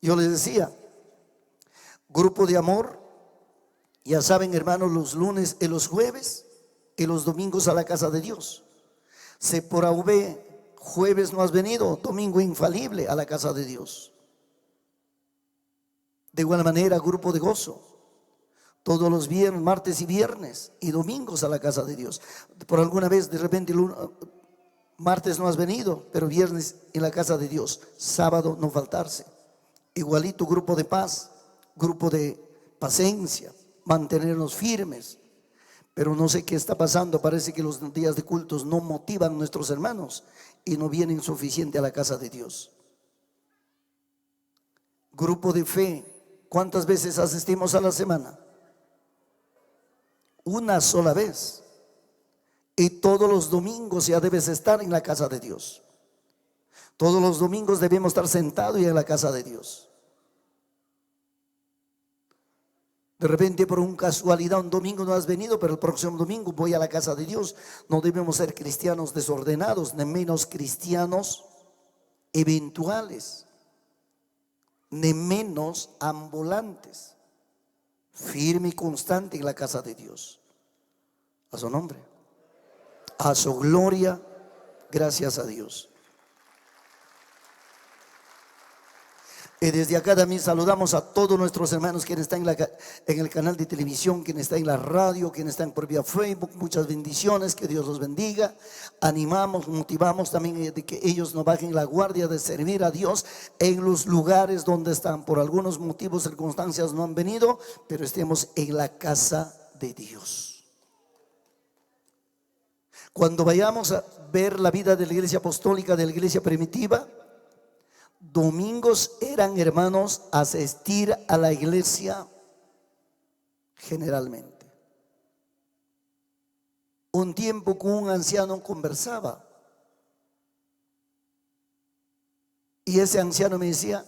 Yo les decía, grupo de amor, ya saben, hermanos, los lunes y los jueves y los domingos a la casa de Dios. Si por AV jueves no has venido, domingo infalible a la casa de Dios. De igual manera, grupo de gozo, todos los viernes, martes y viernes y domingos a la casa de Dios. Por alguna vez de repente martes no has venido, pero viernes en la casa de Dios, sábado no faltarse. Igualito grupo de paz, grupo de paciencia, mantenernos firmes. Pero no sé qué está pasando, parece que los días de cultos no motivan a nuestros hermanos y no vienen suficiente a la casa de Dios. Grupo de fe, ¿cuántas veces asistimos a la semana? Una sola vez. Y todos los domingos ya debes estar en la casa de Dios. Todos los domingos debemos estar sentados ya en la casa de Dios. De repente por una casualidad un domingo no has venido, pero el próximo domingo voy a la casa de Dios. No debemos ser cristianos desordenados, ni menos cristianos eventuales, ni menos ambulantes. Firme y constante en la casa de Dios. A su nombre, a su gloria, gracias a Dios. Y desde acá también saludamos a todos nuestros hermanos que están en el canal de televisión, quien está en la radio, quien están por vía Facebook. Muchas bendiciones, que Dios los bendiga. Animamos, motivamos también de que ellos no bajen la guardia de servir a Dios en los lugares donde están. Por algunos motivos, circunstancias no han venido, pero estemos en la casa de Dios. Cuando vayamos a ver la vida de la iglesia apostólica, de la iglesia primitiva, domingos eran, hermanos, asistir a la iglesia generalmente. Un tiempo con un anciano conversaba y ese anciano me decía: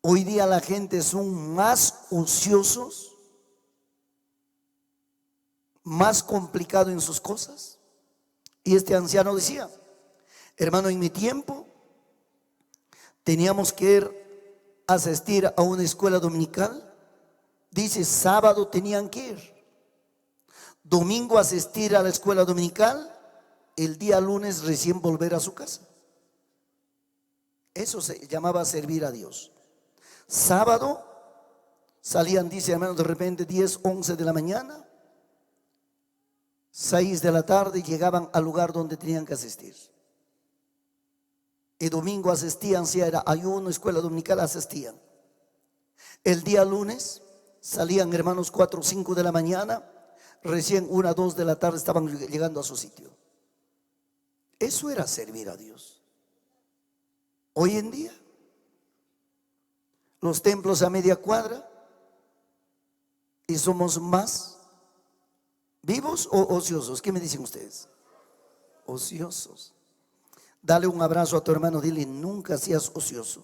hoy día la gente son más ociosos, más complicado en sus cosas. Y este anciano decía: hermano, en mi tiempo teníamos que asistir a una escuela dominical. Dice, sábado tenían que ir, domingo asistir a la escuela dominical, el día lunes recién volver a su casa. Eso se llamaba servir a Dios. Sábado salían, dice, hermanos, de repente 10, 11 de la mañana, 6 de la tarde llegaban al lugar donde tenían que asistir. El domingo asistían, si era ayuno, escuela dominical, asistían. El día lunes salían, hermanos, 4 o 5 de la mañana, recién 1 o 2 de la tarde estaban llegando a su sitio. Eso era servir a Dios. Hoy en día, los templos a media cuadra, y somos más vivos o ociosos. ¿Qué me dicen ustedes? Ociosos. Dale un abrazo a tu hermano, dile: nunca seas ocioso.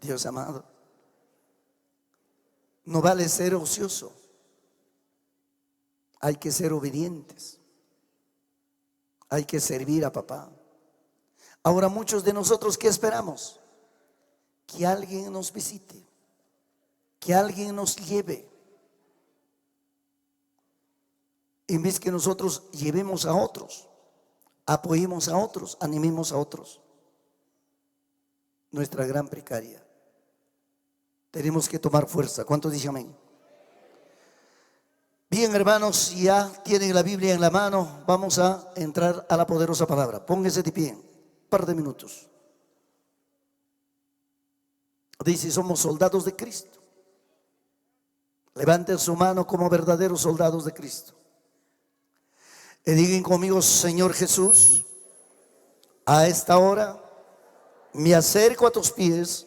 Dios amado, no vale ser ocioso, hay que ser obedientes, hay que servir a papá. Ahora muchos de nosotros, ¿qué esperamos? Que alguien nos visite, que alguien nos lleve, en vez que nosotros llevemos a otros, apoyemos a otros, animemos a otros. Nuestra gran precaria. Tenemos que tomar fuerza. ¿Cuántos dicen amén? Bien, hermanos, si ya tienen la Biblia en la mano, vamos a entrar a la poderosa palabra. Pónganse de pie, un par de minutos. Dice, somos soldados de Cristo. Levanten su mano como verdaderos soldados de Cristo. Y digan conmigo: Señor Jesús, a esta hora me acerco a tus pies.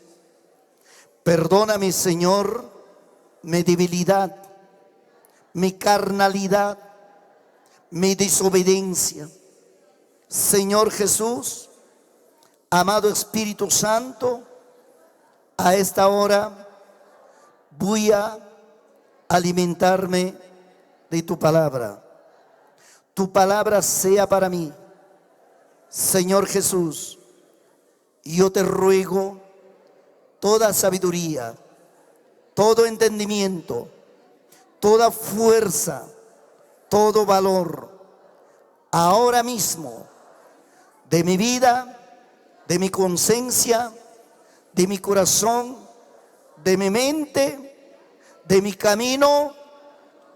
Perdóname, Señor, mi debilidad, mi carnalidad, mi desobediencia. Señor Jesús, amado Espíritu Santo, a esta hora voy a alimentarme de tu palabra. tu palabra sea para mí. Señor Jesús, yo te ruego toda sabiduría, todo entendimiento, toda fuerza, todo valor, ahora mismo, de mi vida, de mi conciencia, de mi corazón, de mi mente, de mi camino,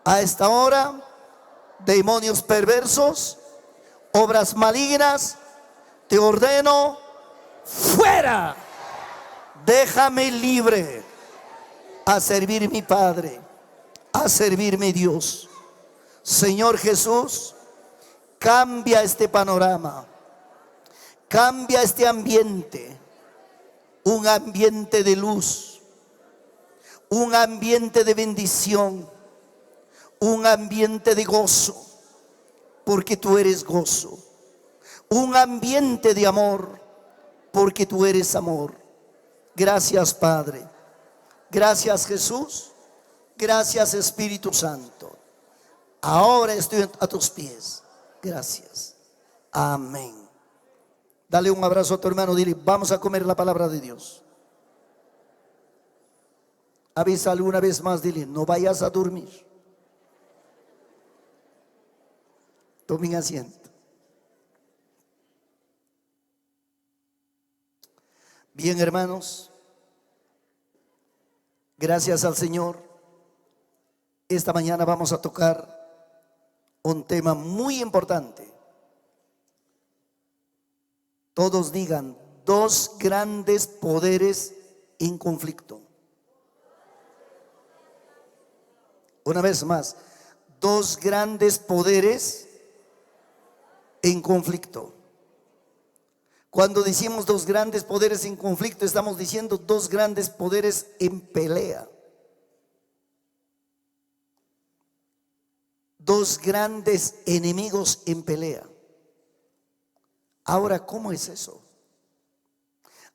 a esta hora, demonios perversos, obras malignas, te ordeno, fuera. Déjame libre a servir mi Padre, a servir mi Dios. Señor Jesús, cambia este panorama, cambia este ambiente, un ambiente de luz, un ambiente de bendición, un ambiente de gozo, porque tú eres gozo, un ambiente de amor, porque tú eres amor. Gracias, Padre. Gracias, Jesús. Gracias, Espíritu Santo. Ahora estoy a tus pies. Gracias. Amén. Dale un abrazo a tu hermano. Dile, vamos a comer la palabra de Dios. Avísale una vez más. Dile, no vayas a dormir. Tomen asiento. Bien, hermanos, gracias al Señor. Esta mañana vamos a tocar un tema muy importante. Todos digan, dos grandes poderes en conflicto. Una vez más, dos grandes poderes en conflicto. Cuando decimos dos grandes poderes en conflicto, estamos diciendo dos grandes poderes en pelea. Dos grandes enemigos en pelea. Ahora, ¿cómo es eso?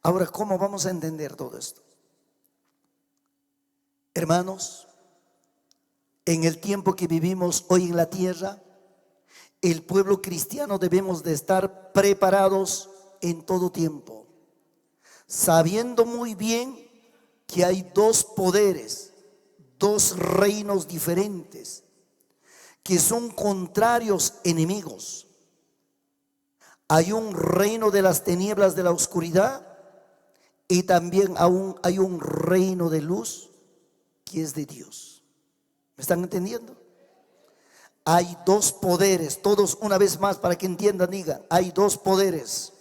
Ahora, ¿cómo vamos a entender todo esto? Hermanos, en el tiempo que vivimos hoy en la tierra, el pueblo cristiano debemos de estar preparados en todo tiempo, sabiendo muy bien que hay dos poderes, dos reinos diferentes, que son contrarios enemigos. Hay un reino de las tinieblas de la oscuridad y también aún hay un reino de luz que es de Dios. ¿Me están entendiendo? Hay dos poderes, todos una vez más para que entiendan, digan, hay dos poderes.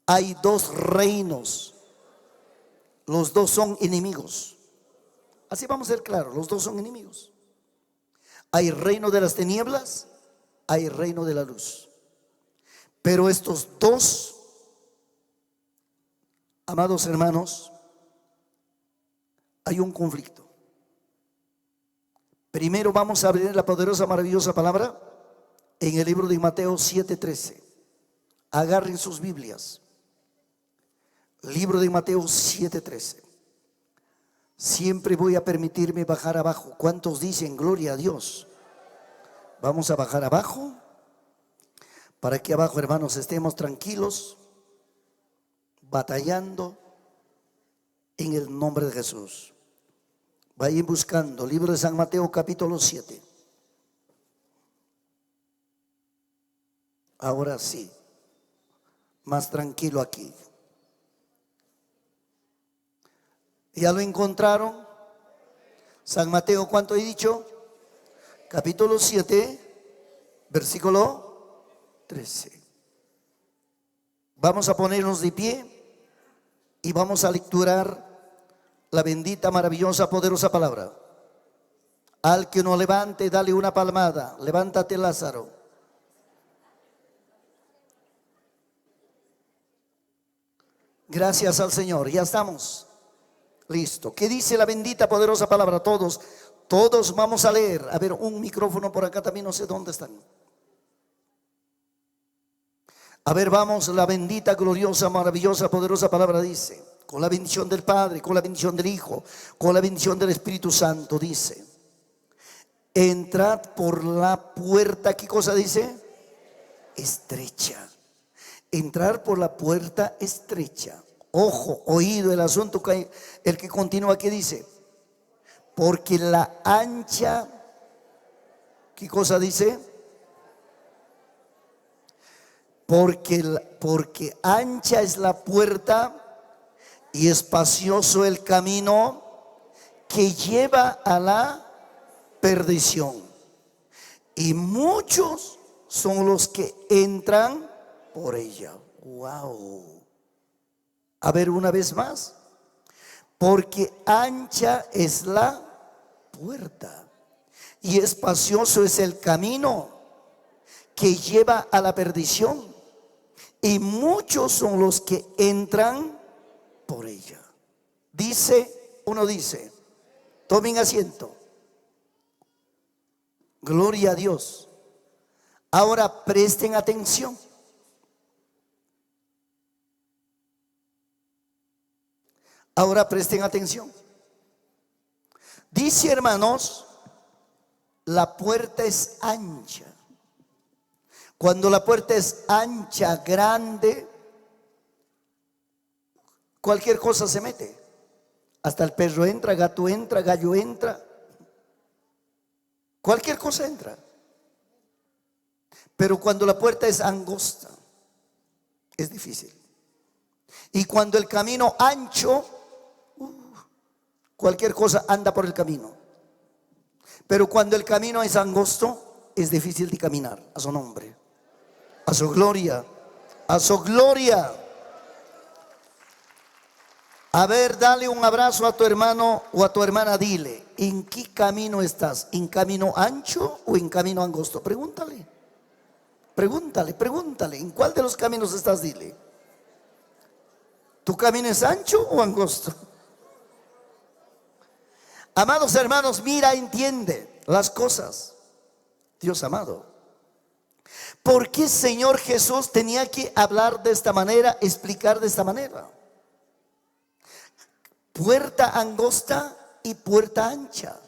Hay dos reinos. Los dos son enemigos. Así vamos a ser claros, los dos son enemigos. Hay reino de las tinieblas, hay reino de la luz. Pero estos dos, amados hermanos, hay un conflicto. Primero vamos a abrir la poderosa, maravillosa palabra en el libro de Mateo 7:13. Agarren sus Biblias. Libro de Mateo 7:13. Siempre voy a permitirme bajar abajo. ¿Cuántos dicen gloria a Dios? Vamos a bajar abajo, para que abajo, hermanos, estemos tranquilos, batallando en el nombre de Jesús. Vayan buscando, libro de San Mateo capítulo 7. Ahora sí, más tranquilo aquí. ¿Ya lo encontraron? San Mateo, ¿cuánto he dicho? Capítulo 7, versículo 13. Vamos a ponernos de pie y vamos a lecturar la bendita, maravillosa, poderosa palabra. Al que no levante, dale una palmada. Levántate, Lázaro. Gracias al Señor. Ya estamos. Listo. ¿Qué dice la bendita, poderosa palabra? Todos vamos a leer. A ver, un micrófono por acá también, no sé dónde están. A ver, vamos, la bendita, gloriosa, maravillosa, poderosa palabra dice, con la bendición del Padre, con la bendición del Hijo, con la bendición del Espíritu Santo, dice: entrad por la puerta, ¿qué cosa dice? Estrecha. Entrar por la puerta estrecha. Ojo, oído el asunto, el que continúa, ¿qué dice? Porque la ancha, ¿qué cosa dice? Porque ancha es la puerta y espacioso el camino que lleva a la perdición, y muchos son los que entran por ella. Wow. A ver, una vez más. Porque ancha es la puerta y espacioso es el camino que lleva a la perdición, y muchos son los que entran por ella. Uno dice, tomen asiento. Gloria a Dios. Ahora presten atención. Ahora presten atención. Dice, hermanos, la puerta es ancha. Cuando la puerta es ancha, grande, cualquier cosa se mete. Hasta el perro entra, gato entra, gallo entra. Cualquier cosa entra. Pero cuando la puerta es angosta, es difícil. Y cuando el camino ancho, cualquier cosa anda por el camino. Pero cuando el camino es angosto, es difícil de caminar. A su nombre, a su gloria, a su gloria. A ver, dale un abrazo a tu hermano o a tu hermana. Dile, ¿en qué camino estás? ¿En camino ancho o en camino angosto? Pregúntale. Pregúntale, ¿en cuál de los caminos estás? Dile, ¿tu camino es ancho o angosto? Amados hermanos, mira, entiende las cosas. Dios amado, ¿por qué Señor Jesús tenía que hablar de esta manera, explicar de esta manera? Puerta angosta y puerta ancha,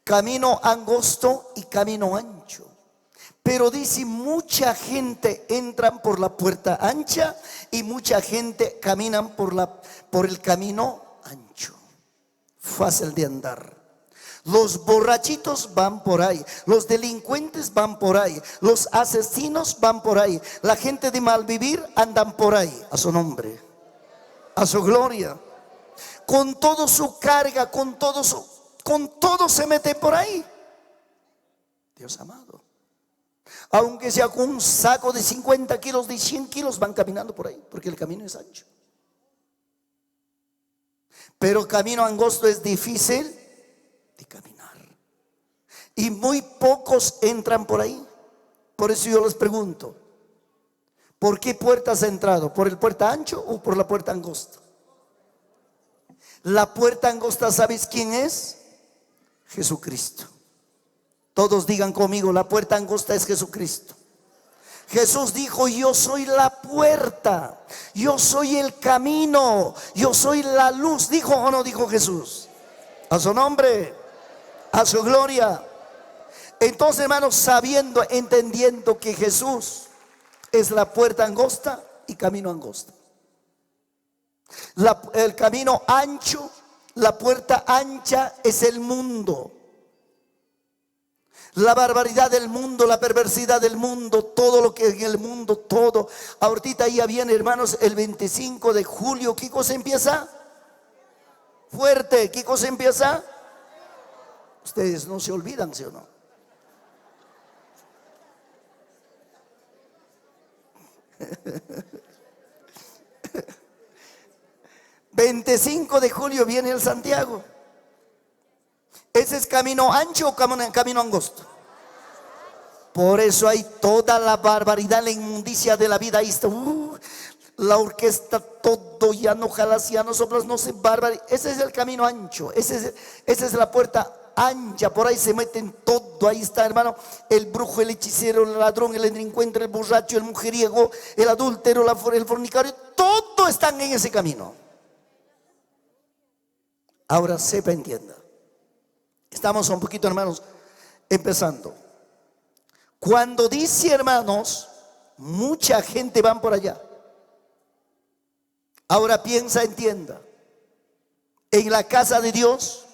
camino angosto y camino ancho. Pero dice, mucha gente entran por la puerta ancha y mucha gente caminan por el camino ancho, fácil de andar. Los borrachitos van por ahí, los delincuentes van por ahí, los asesinos van por ahí, la gente de mal vivir andan por ahí. A su nombre, a su gloria. Con todo su carga, con todo se mete por ahí. Dios amado, aunque sea con un saco de 50 kilos, de 100 kilos, van caminando por ahí, porque el camino es ancho. Pero camino angosto es difícil de caminar, y muy pocos entran por ahí. Por eso yo les pregunto, ¿por qué puerta has entrado? ¿Por el puerta ancho o por la puerta angosta? La puerta angosta, ¿sabes quién es? Jesucristo. Todos digan conmigo, la puerta angosta es Jesucristo. Jesús dijo, yo soy la puerta, yo soy el camino, yo soy la luz. ¿Dijo o no dijo Jesús? A su nombre, a su gloria. Entonces, hermanos, sabiendo, entendiendo que Jesús es la puerta angosta y camino angosto, el camino ancho, la puerta ancha es el mundo, la barbaridad del mundo, la perversidad del mundo, todo lo que en el mundo, todo. Ahorita ya viene, hermanos, el 25 de julio. ¿Qué cosa empieza? Fuerte. ¿Qué cosa empieza? Ustedes no se olvidan, ¿sí o no? ¿25 de julio viene el Santiago? ¿Ese es camino ancho o camino angosto? Por eso hay toda la barbaridad, la inmundicia de la vida. Ahí está, la orquesta, todo, ya no jalas, ya no soplas, no se bárbaro. Ese es el camino ancho, esa es la puerta ancha. Por ahí se meten todo. Ahí está, hermano, el brujo, el hechicero, el ladrón, el delincuente, el borracho, el mujeriego, el adúltero, el fornicario. Todo están en ese camino. Ahora sepa, entienda. Estamos un poquito, hermanos, Empezando. Cuando dice hermanos, mucha gente van por allá. Ahora piensa, entienda. En la casa de Dios,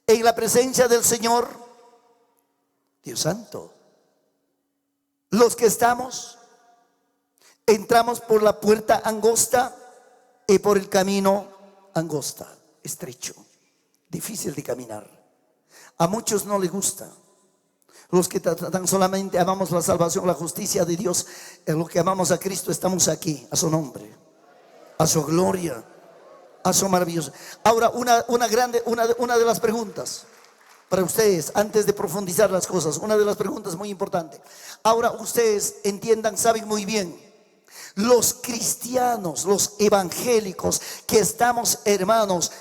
en la presencia del Señor, Dios santo, los que estamos, entramos por la puerta angosta y por el camino angosta, estrecho, difícil de caminar. A muchos no les gusta. Los que tan solamente amamos la salvación, la justicia de Dios, en lo que amamos a Cristo, estamos aquí, a su nombre, a su gloria, a su maravilloso. Ahora, una de las preguntas para ustedes, antes de profundizar las cosas, una de las preguntas muy importantes. Ahora ustedes entiendan, saben muy bien, los cristianos, los evangélicos que estamos, hermanos,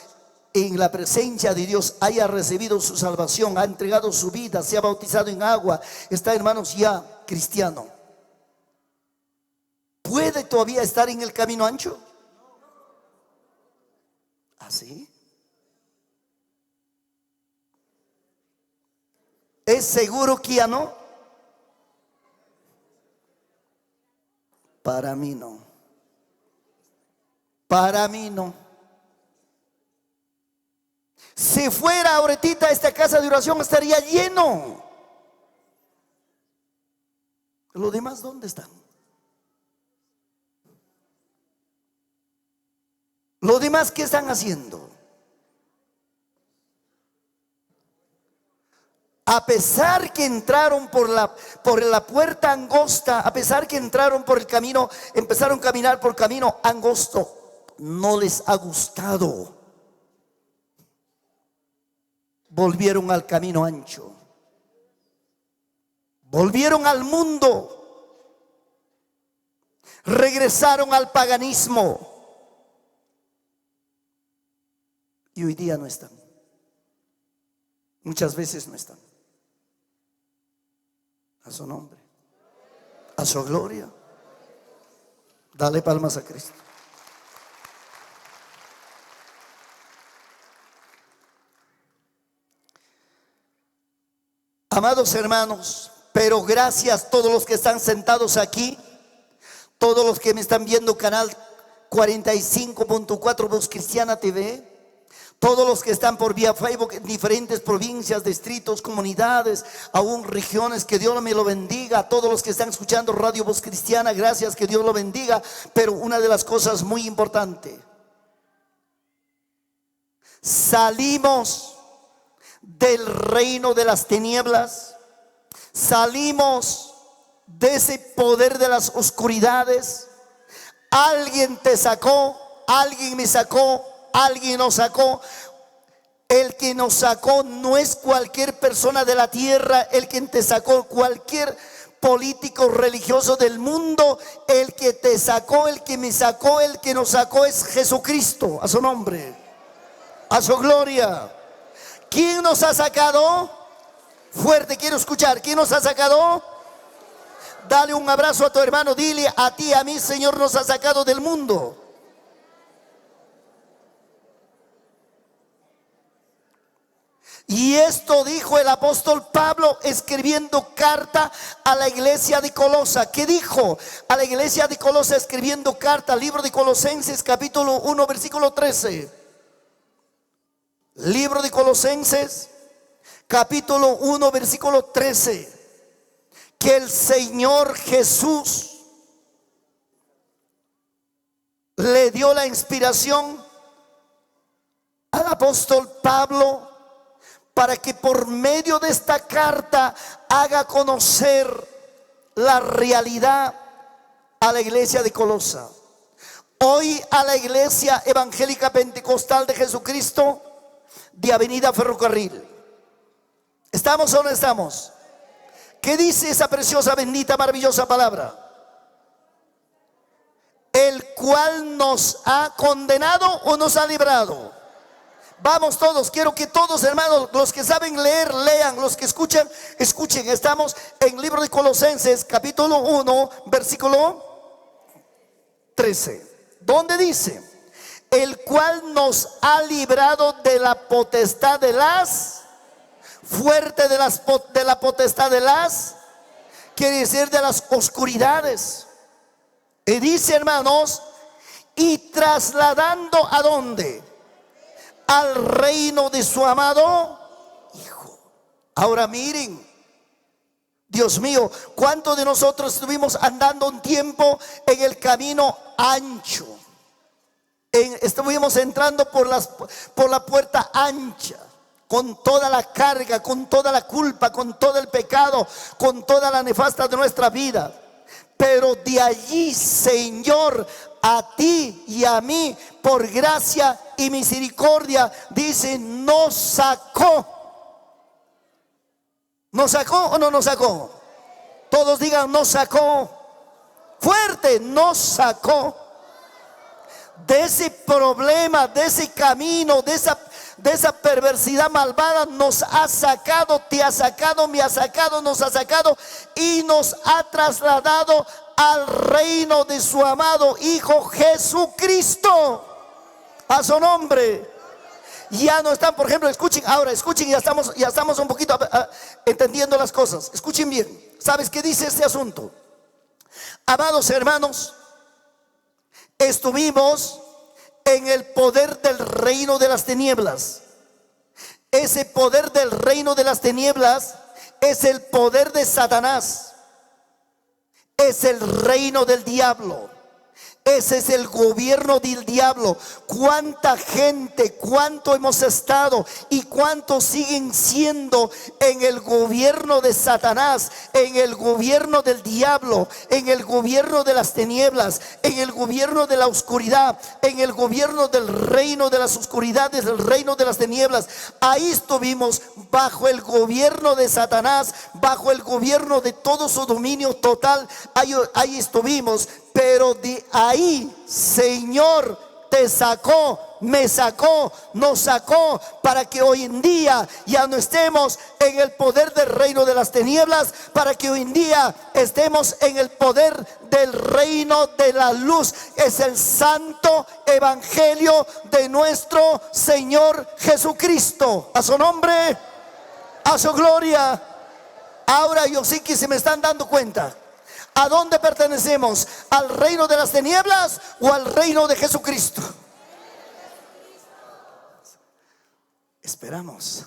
en la presencia de Dios, haya recibido su salvación, ha entregado su vida, se ha bautizado en agua, está, hermanos, ya cristiano, ¿puede todavía estar en el camino ancho? ¿Así? ¿Es seguro que ya no? Para mí no. Para mí no. Si fuera ahorita esta casa de oración estaría lleno. ¿Los demás dónde están? ¿Los demás qué están haciendo? A pesar que entraron por la puerta angosta, a pesar que entraron por el camino, empezaron a caminar por camino angosto, no les ha gustado. Volvieron al camino ancho. Volvieron al mundo. Regresaron al paganismo. Y hoy día no están. Muchas veces no están. A su nombre, a su gloria. Dale palmas a Cristo. Amados hermanos, pero gracias a todos los que están sentados aquí, todos los que me están viendo canal 45.4 Voz Cristiana TV, todos los que están por vía Facebook en diferentes provincias, distritos, comunidades, aún regiones, que Dios me lo bendiga. A todos los que están escuchando Radio Voz Cristiana, gracias, que Dios lo bendiga. Pero una de las cosas muy importantes, salimos del reino de las tinieblas, salimos de ese poder de las oscuridades. Alguien te sacó, alguien me sacó, alguien nos sacó. El que nos sacó no es cualquier persona de la tierra. El que te sacó, cualquier político religioso del mundo. El que te sacó, el que me sacó, el que nos sacó es Jesucristo. A su nombre, a su gloria. ¿Quién nos ha sacado? Fuerte, quiero escuchar. ¿Quién nos ha sacado? Dale un abrazo a tu hermano. Dile: a ti, a mí, Señor nos ha sacado del mundo. Y esto dijo el apóstol Pablo escribiendo carta a la iglesia de Colosa. ¿Qué dijo a la iglesia de Colosa escribiendo carta? Libro de Colosenses capítulo 1 versículo 13. Libro de Colosenses capítulo 1 versículo 13. Que el Señor Jesús le dio la inspiración al apóstol Pablo para que por medio de esta carta haga conocer la realidad a la iglesia de Colosa. Hoy a la iglesia evangélica pentecostal de Jesucristo de Avenida Ferrocarril. ¿Estamos o no estamos? ¿Qué dice esa preciosa, bendita, maravillosa palabra? El cual nos ha condenado o nos ha librado. Vamos todos, quiero que todos, hermanos, los que saben leer, lean, los que escuchan, escuchen. Estamos en el libro de Colosenses capítulo 1 versículo 13, donde dice: el cual nos ha librado de la potestad de las fuerte de la potestad de las, quiere decir de las oscuridades. Y dice, hermanos, y trasladando ¿a dónde? Al reino de su amado Hijo. Ahora miren, Dios mío, ¿cuántos de nosotros estuvimos andando un tiempo en el camino ancho? Estuvimos entrando por la puerta ancha, con toda la carga, con toda la culpa, con todo el pecado, con toda la nefasta de nuestra vida. Pero de allí, Señor, a ti y a mí, por gracia y misericordia, dice, nos sacó. ¿Nos sacó o no nos sacó? Todos digan, nos sacó. Fuerte, nos sacó de ese problema, de ese camino, de esa perversidad malvada. Nos ha sacado, te ha sacado, me ha sacado, nos ha sacado y nos ha trasladado al reino de su amado Hijo Jesucristo. A su nombre. Ya no están, por ejemplo, escuchen, ya estamos un poquito entendiendo las cosas. Escuchen bien. ¿Sabes qué dice este asunto? Amados hermanos, estuvimos en el poder del reino de las tinieblas. Ese poder del reino de las tinieblas es el poder de Satanás. Es el reino del diablo. Ese es el gobierno del diablo. Cuánta gente, cuánto hemos estado y cuántos siguen siendo en el gobierno de Satanás, en el gobierno del diablo, en el gobierno de las tinieblas, en el gobierno de la oscuridad, en el gobierno del reino de las oscuridades, del reino de las tinieblas. Ahí estuvimos bajo el gobierno de Satanás, bajo el gobierno de todo su dominio total. Ahí estuvimos. Pero de ahí, Señor, te sacó, me sacó, nos sacó, para que hoy en día ya no estemos en el poder del reino de las tinieblas, para que hoy en día estemos en el poder del reino de la luz. Es el santo evangelio de nuestro Señor Jesucristo. A su nombre, a su gloria. Ahora yo sí que se me están dando cuenta. ¿A dónde pertenecemos? ¿Al reino de las tinieblas o al reino de Jesucristo? Esperamos.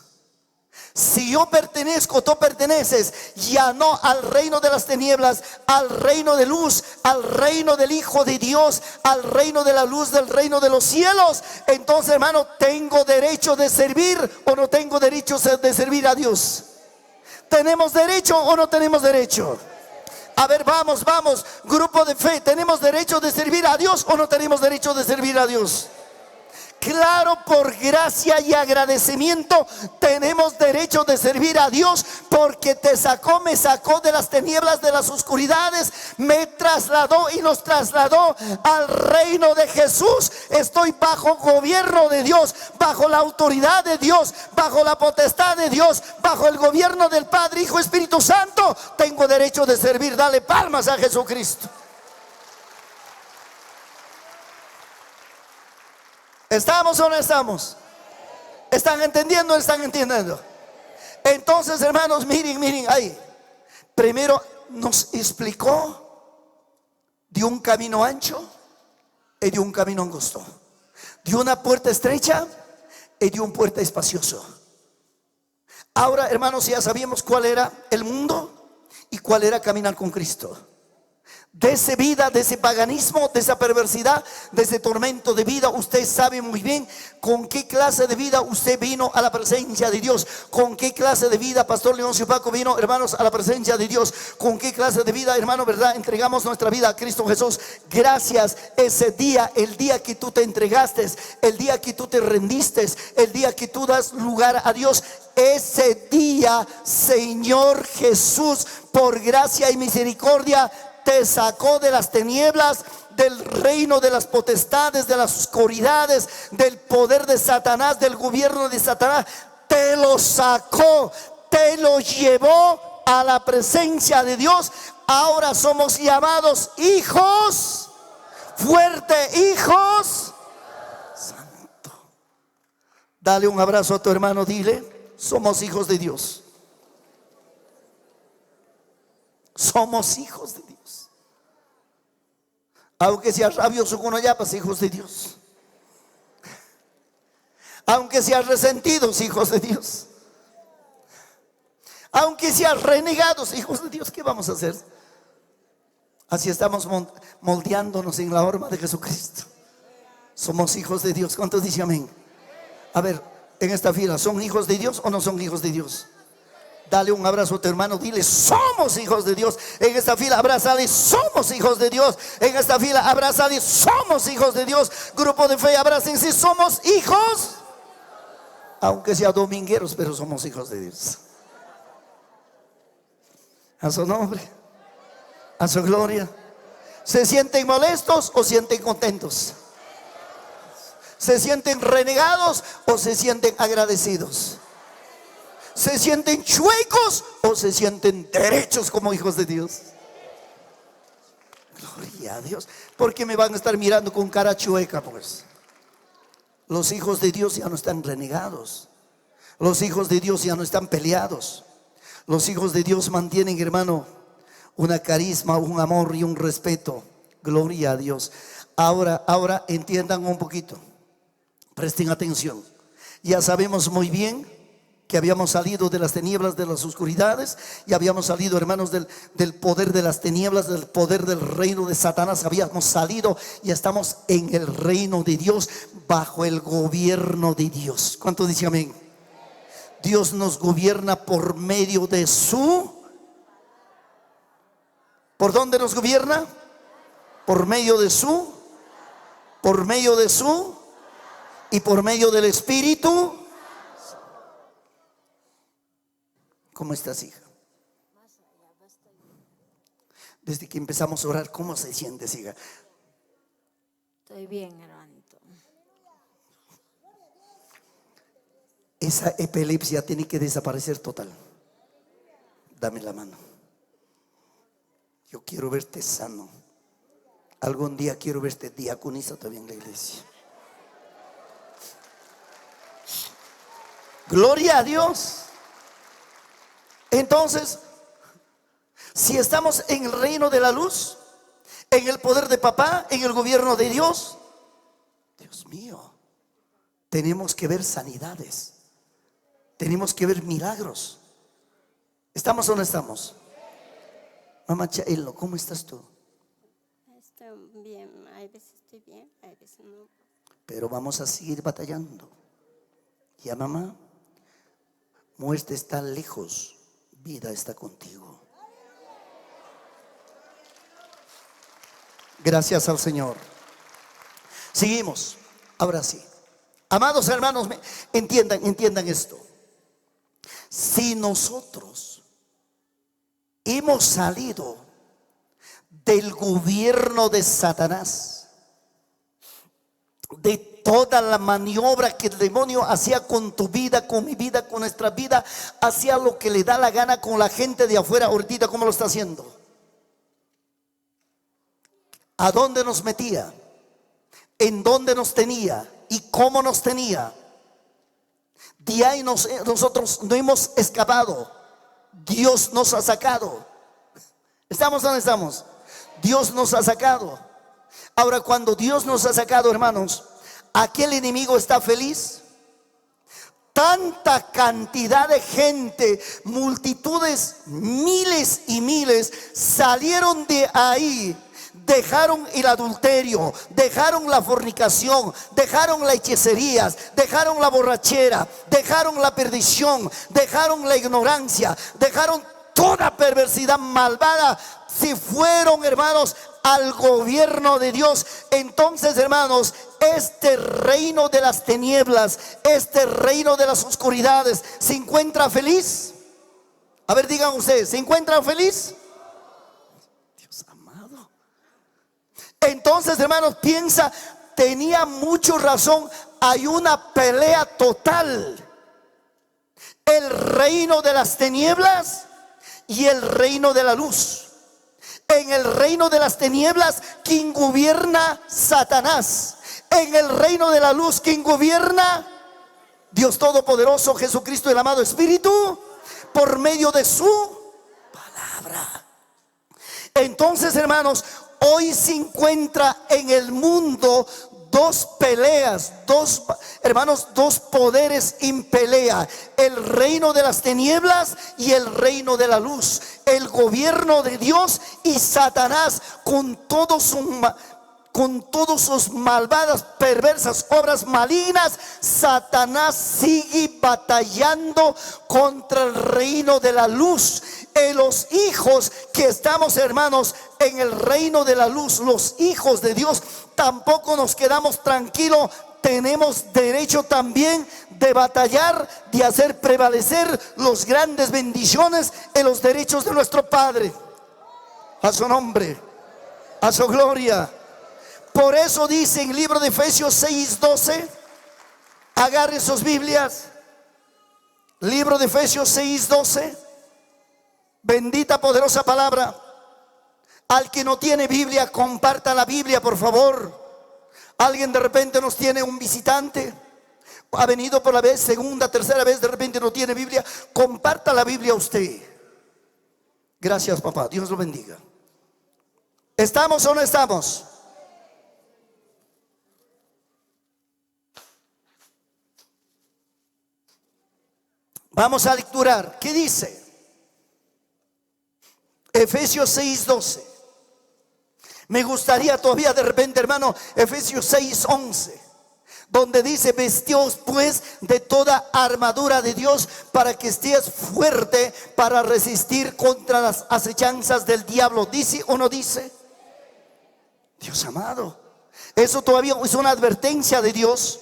Si yo pertenezco, tú perteneces, ya no al reino de las tinieblas, al reino de luz, al reino del Hijo de Dios, al reino de la luz, del reino de los cielos. Entonces, hermano, ¿tengo derecho de servir o no tengo derecho de servir a Dios? ¿Tenemos derecho o no tenemos derecho? A ver, vamos, grupo de fe, ¿tenemos derecho de servir a Dios o no tenemos derecho de servir a Dios? Claro, por gracia y agradecimiento tenemos derecho de servir a Dios, porque te sacó, me sacó de las tinieblas, de las oscuridades, me trasladó y nos trasladó al reino de Jesús. Estoy bajo gobierno de Dios, bajo la autoridad de Dios, bajo la potestad de Dios, bajo el gobierno del Padre, Hijo, Espíritu Santo. Tengo derecho de servir. Dale palmas a Jesucristo. ¿Estamos o no estamos? ¿Están entendiendo o no están entendiendo? Entonces, hermanos, miren ahí. Primero nos explicó de un camino ancho y de un camino angosto, de una puerta estrecha y de una puerta espaciosa. Ahora, hermanos, ya sabíamos cuál era el mundo y cuál era caminar con Cristo. De esa vida, de ese paganismo, de esa perversidad, de ese tormento de vida, usted sabe muy bien con qué clase de vida usted vino a la presencia de Dios. Con qué clase de vida, Pastor Leoncio Paco, vino, hermanos, a la presencia de Dios. Con qué clase de vida, hermano, verdad, entregamos nuestra vida a Cristo Jesús. Gracias, ese día, el día que tú te entregaste, el día que tú te rendiste, el día que tú das lugar a Dios. Ese día, Señor Jesús, por gracia y misericordia, te sacó de las tinieblas, del reino de las potestades, de las oscuridades, del poder de Satanás, del gobierno de Satanás. Te lo sacó, te lo llevó a la presencia de Dios. Ahora somos llamados hijos. Fuerte, hijos. Santo. Dale un abrazo a tu hermano, dile: somos hijos de Dios. Somos hijos de Dios. Aunque seas rabioso con yapas, hijos de Dios. Aunque seas resentidos, hijos de Dios. Aunque seas renegados, hijos de Dios, ¿qué vamos a hacer? Así estamos moldeándonos en la forma de Jesucristo. Somos hijos de Dios. ¿Cuántos dicen amén? A ver, en esta fila, ¿son hijos de Dios o no son hijos de Dios? Dale un abrazo a tu hermano, dile, somos hijos de Dios. En esta fila, abrázale, somos hijos de Dios. En esta fila, abrázale, somos hijos de Dios. Grupo de fe, abrácense, somos hijos. Aunque sea domingueros, pero somos hijos de Dios. A su nombre, a su gloria. ¿Se sienten molestos o sienten contentos? ¿Se sienten renegados o se sienten agradecidos? ¿Se sienten chuecos o se sienten derechos como hijos de Dios? Gloria a Dios. ¿Por qué me van a estar mirando con cara chueca? Pues los hijos de Dios ya no están renegados. Los hijos de Dios ya no están peleados. Los hijos de Dios mantienen, hermano, una carisma, un amor y un respeto. Gloria a Dios. Ahora entiendan un poquito. Presten atención. Ya sabemos muy bien que habíamos salido de las tinieblas, de las oscuridades, y habíamos salido, hermanos, del poder de las tinieblas, del poder del reino de Satanás. Habíamos salido y estamos en el reino de Dios, bajo el gobierno de Dios. ¿Cuánto dice amén? Dios nos gobierna por medio de su... ¿Por dónde nos gobierna? Por medio de su... Por medio de su... Y por medio del Espíritu. ¿Cómo estás, hija? Desde que empezamos a orar, ¿cómo se sientes, hija? Estoy bien, hermanito. Esa epilepsia tiene que desaparecer total. Dame la mano. Yo quiero verte sano. Algún día quiero verte diaconisa también en la iglesia. Gloria a Dios. Entonces, si estamos en el reino de la luz, en el poder de papá, en el gobierno de Dios, Dios mío, tenemos que ver sanidades, tenemos que ver milagros. ¿Estamos o no estamos? Mamá Chaelo, ¿cómo estás tú? Estoy bien, hay veces estoy bien, hay veces no. Pero vamos a seguir batallando. Ya, mamá, muerte está lejos, vida está contigo. Gracias al Señor. Seguimos. Ahora sí. Amados hermanos, entiendan esto. Si nosotros hemos salido del gobierno de Satanás, de toda la maniobra que el demonio hacía con tu vida, con mi vida, con nuestra vida, hacía lo que le da la gana con la gente de afuera, ahorita, ¿cómo lo está haciendo? ¿A dónde nos metía? ¿En dónde nos tenía? ¿Y cómo nos tenía? De ahí nosotros no hemos escapado. Dios nos ha sacado. ¿Estamos donde estamos? Dios nos ha sacado. Ahora, cuando Dios nos ha sacado, hermanos, ¿aquel enemigo está feliz? Tanta cantidad de gente, multitudes, miles y miles, salieron de ahí. Dejaron el adulterio, dejaron la fornicación, dejaron las hechicerías, dejaron la borrachera, dejaron la perdición, dejaron la ignorancia, dejaron toda perversidad malvada. Se fueron, hermanos, al gobierno de Dios. Entonces, hermanos, este reino de las tinieblas, este reino de las oscuridades, ¿se encuentra feliz? A ver, digan ustedes, ¿se encuentra feliz? Dios amado. Entonces, hermanos, piensa, tenía mucha razón. Hay una pelea total. El reino de las tinieblas y el reino de la luz. En el reino de las tinieblas, quien gobierna, Satanás. En el reino de la luz, quien gobierna, Dios Todopoderoso, Jesucristo, el amado Espíritu, por medio de su palabra. Entonces, hermanos, hoy se encuentra en el mundo dos peleas, dos poderes en pelea: el reino de las tinieblas y el reino de la luz, el gobierno de Dios y Satanás con todas sus malvadas, perversas obras malignas. Satanás sigue batallando contra el reino de la luz. Los hijos que estamos, hermanos, en el reino de la luz, los hijos de Dios, tampoco nos quedamos tranquilos. Tenemos derecho también de batallar, de hacer prevalecer las grandes bendiciones en los derechos de nuestro Padre. A su nombre, a su gloria. Por eso dice en el libro de Efesios 6:12, agarren sus Biblias, libro de Efesios 6:12, bendita poderosa palabra. Al que no tiene Biblia, comparta la Biblia, por favor. Alguien de repente nos tiene un visitante, ha venido por la vez, segunda, tercera vez, de repente no tiene Biblia, comparta la Biblia usted. Gracias, papá, Dios lo bendiga. ¿Estamos o no estamos? Vamos a lecturar. ¿Qué dice? Efesios 6:12. Me gustaría todavía de repente, hermano, Efesios 6:11, donde dice: vestíos pues de toda armadura de Dios para que estés fuerte para resistir contra las acechanzas del diablo. ¿Dice o no dice? Dios amado, eso todavía es una advertencia de Dios.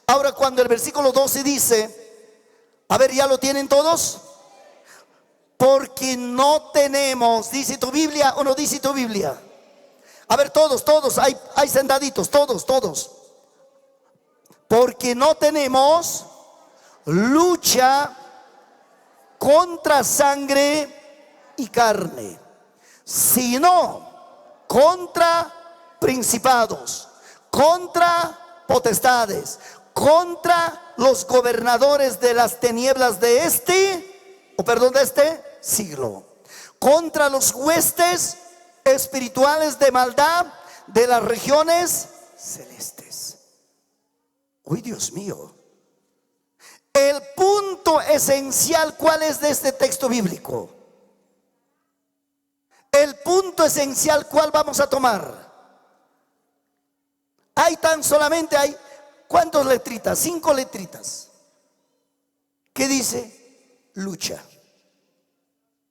Ahora, cuando el versículo 12 dice, a ver, ¿ya lo tienen todos? Porque no tenemos, ¿dice tu Biblia o no dice tu Biblia? A ver, todos, hay sentaditos, todos. Porque no tenemos lucha contra sangre y carne, sino contra principados, contra potestades, contra los gobernadores de las tinieblas de este siglo, contra los huestes espirituales de maldad de las regiones celestes. Uy, Dios mío. El punto esencial, ¿cuál es de este texto bíblico? El punto esencial, ¿cuál vamos a tomar? Hay ¿cuántas letritas? 5 letritas. ¿Qué dice? Lucha.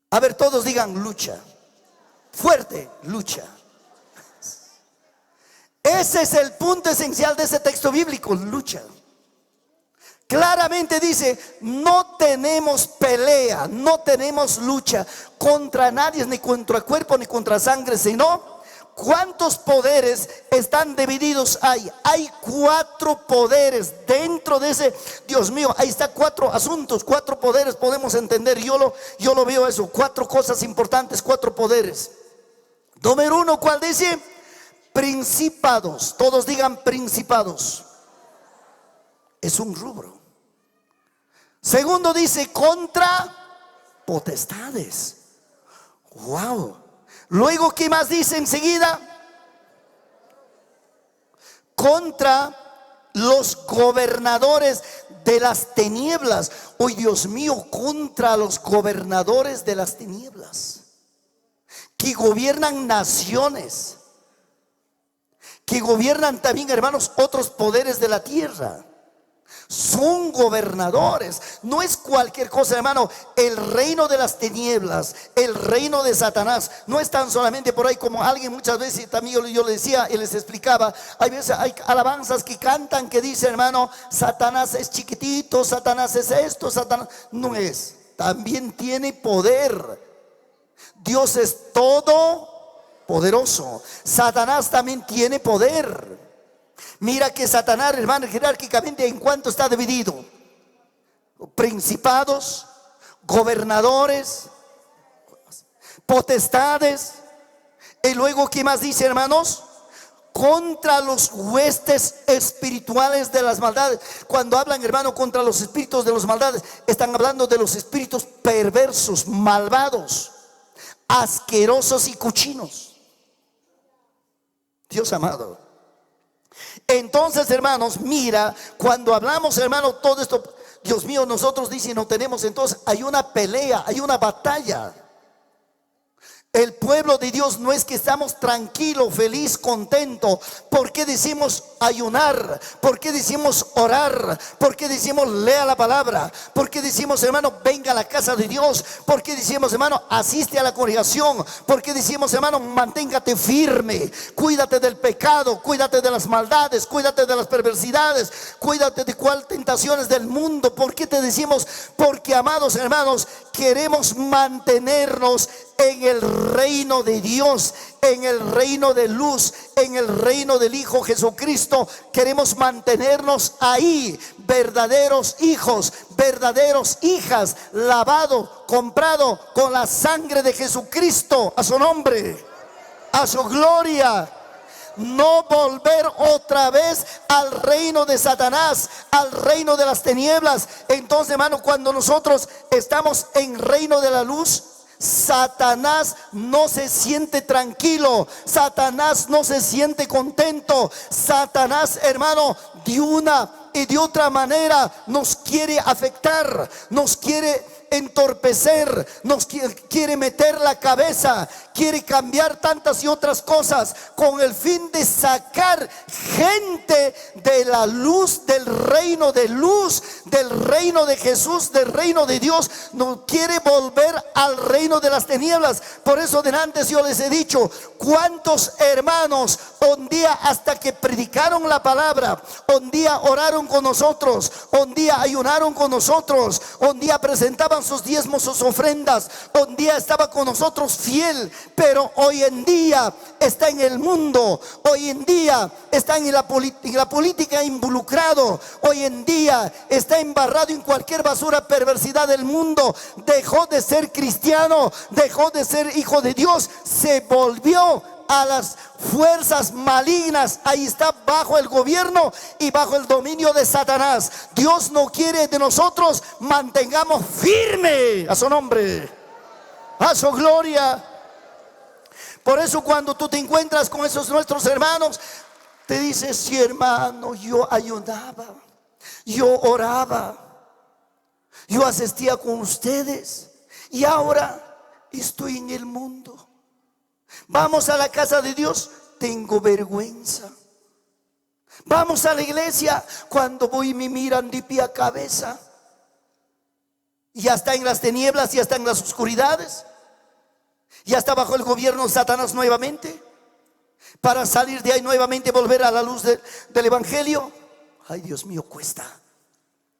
A ver, todos digan lucha. Fuerte, lucha. Ese es el punto esencial de ese texto bíblico, lucha. Claramente dice: no tenemos pelea, no tenemos lucha contra nadie, ni contra cuerpo, ni contra sangre, sino ¿cuántos poderes están divididos? Hay 4 poderes dentro de ese. Dios mío, ahí está 4 asuntos, 4 poderes, podemos entender. Yo lo veo eso, 4 cosas importantes, 4 poderes. Número 1, ¿cuál dice? Principados. Todos digan principados. Es un rubro. Segundo dice contra potestades. Wow. Luego, ¿qué más dice enseguida? Contra los gobernadores de las tinieblas. Oh, Dios mío, contra los gobernadores de las tinieblas, que gobiernan naciones, que gobiernan también, hermanos, otros poderes de la tierra. Son gobernadores, no es cualquier cosa, hermano. El reino de las tinieblas, el reino de Satanás, no están solamente por ahí, como alguien muchas veces también yo le decía y les explicaba. Hay veces hay alabanzas que cantan que dicen, hermano, Satanás es chiquitito, Satanás es esto, Satanás no es, también tiene poder. Dios es todopoderoso. Satanás también tiene poder. Mira que Satanás, hermano, jerárquicamente, ¿en cuánto está dividido? Principados, gobernadores, potestades. Y luego, ¿qué más dice, hermanos? contra los huestes espirituales de las maldades. Cuando hablan, hermano, contra los espíritus de las maldades, están hablando de los espíritus perversos, malvados, asquerosos y cochinos. Dios amado. Entonces, hermanos, mira, cuando hablamos, hermano, todo esto, Dios mío, nosotros dicen no tenemos, entonces hay una pelea, hay una batalla. El pueblo de Dios no es que estamos tranquilos, feliz, contento. ¿Por qué decimos ayunar? ¿Por qué decimos orar? ¿Por qué decimos lea la palabra? ¿Por qué decimos, hermano, venga a la casa de Dios? ¿Por qué decimos, hermano, asiste a la congregación? ¿Por qué decimos, hermano, manténgate firme? Cuídate del pecado, cuídate de las maldades, cuídate de las perversidades, cuídate de cuál tentaciones del mundo. ¿Por qué te decimos? Porque, amados hermanos, queremos mantenernos en el reino de Dios, en el reino de luz, en el reino del Hijo Jesucristo. Queremos mantenernos ahí, verdaderos hijos, verdaderos hijas, lavado, comprado con la sangre de Jesucristo, a su nombre, a su gloria. No volver otra vez al reino de Satanás, al reino de las tinieblas. Entonces, hermano, cuando nosotros estamos en reino de la luz, Satanás no se siente tranquilo, Satanás no se siente contento. Satanás, hermano, de una y de otra manera nos quiere afectar, nos quiere entorpecer, nos quiere meter la cabeza, quiere cambiar tantas y otras cosas con el fin de sacar gente de la luz, del reino de luz, del reino de Jesús, del reino de Dios. No quiere volver al reino de las tinieblas. Por eso delante yo les he dicho, cuántos hermanos un día hasta que predicaron la palabra, un día oraron con nosotros, un día ayunaron con nosotros, un día presentaban sus diezmos, sus ofrendas, un día estaba con nosotros fiel, pero hoy en día está en el mundo, hoy en día está en la política involucrado, hoy en día está embarrado en cualquier basura, perversidad del mundo. Dejó de ser cristiano, dejó de ser hijo de Dios, se volvió a las fuerzas malignas. Ahí está, bajo el gobierno y bajo el dominio de Satanás. Dios no quiere de nosotros mantengamos firme a su nombre, a su gloria. Por eso cuando tú te encuentras con esos nuestros hermanos, te dices, sí, hermano, yo ayunaba, yo oraba, yo asistía con ustedes y ahora estoy en el mundo. Vamos a la casa de Dios, tengo vergüenza. Vamos a la iglesia, cuando voy me miran de pie a cabeza. Ya está en las tinieblas, ya está en las oscuridades, ya está bajo el gobierno de Satanás nuevamente. Para salir de ahí nuevamente, volver a la luz del evangelio, ay, Dios mío, cuesta.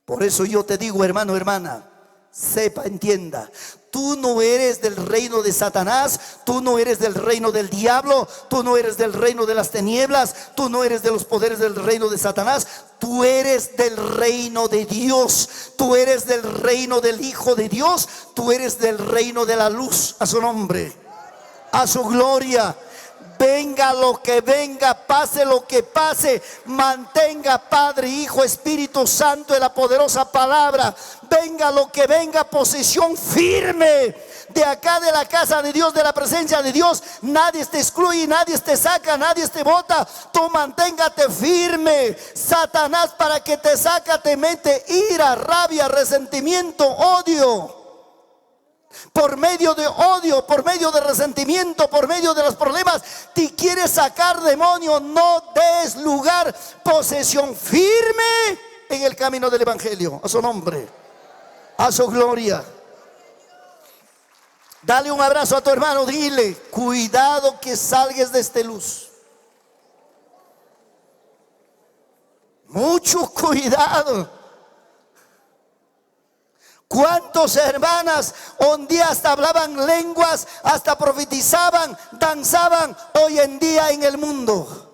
Por eso yo te digo, hermano, hermana, sepa, entienda, tú no eres del reino de Satanás, tú no eres del reino del diablo, tú no eres del reino de las tinieblas, tú no eres de los poderes del reino de Satanás, tú eres del reino de Dios, tú eres del reino del Hijo de Dios, tú eres del reino de la luz, a su nombre, a su gloria. Venga lo que venga, pase lo que pase, mantenga Padre, Hijo, Espíritu Santo en la poderosa palabra. Venga lo que venga, posición firme de acá, de la casa de Dios, de la presencia de Dios. Nadie te excluye, nadie te saca, nadie te bota. Tú manténgate firme. Satanás, para que te saca, te mete ira, rabia, resentimiento, odio. Por medio de odio, por medio de resentimiento, por medio de los problemas, te quiere sacar, demonio. No des lugar. Posesión firme en el camino del evangelio, a su nombre, a su gloria. Dale un abrazo a tu hermano, dile, cuidado que salgas de esta luz. Mucho cuidado. ¿Cuántas hermanas un día hasta hablaban lenguas, hasta profetizaban, danzaban, hoy en día en el mundo?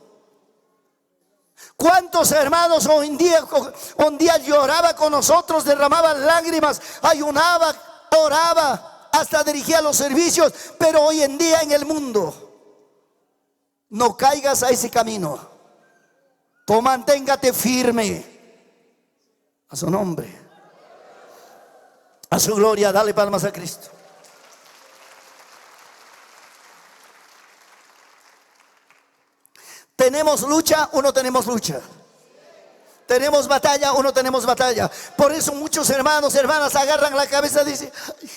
¿Cuántos hermanos hoy en día, un día lloraba con nosotros, derramaban lágrimas, ayunaba, oraba, hasta dirigía los servicios, pero hoy en día en el mundo? No caigas a ese camino. Tú manténgate firme. A su nombre. A su gloria. Dale palmas a Cristo. ¿Tenemos lucha o no tenemos lucha? ¿Tenemos batalla o no tenemos batalla? Por eso muchos hermanos, hermanas agarran la cabeza y dicen: "Ay,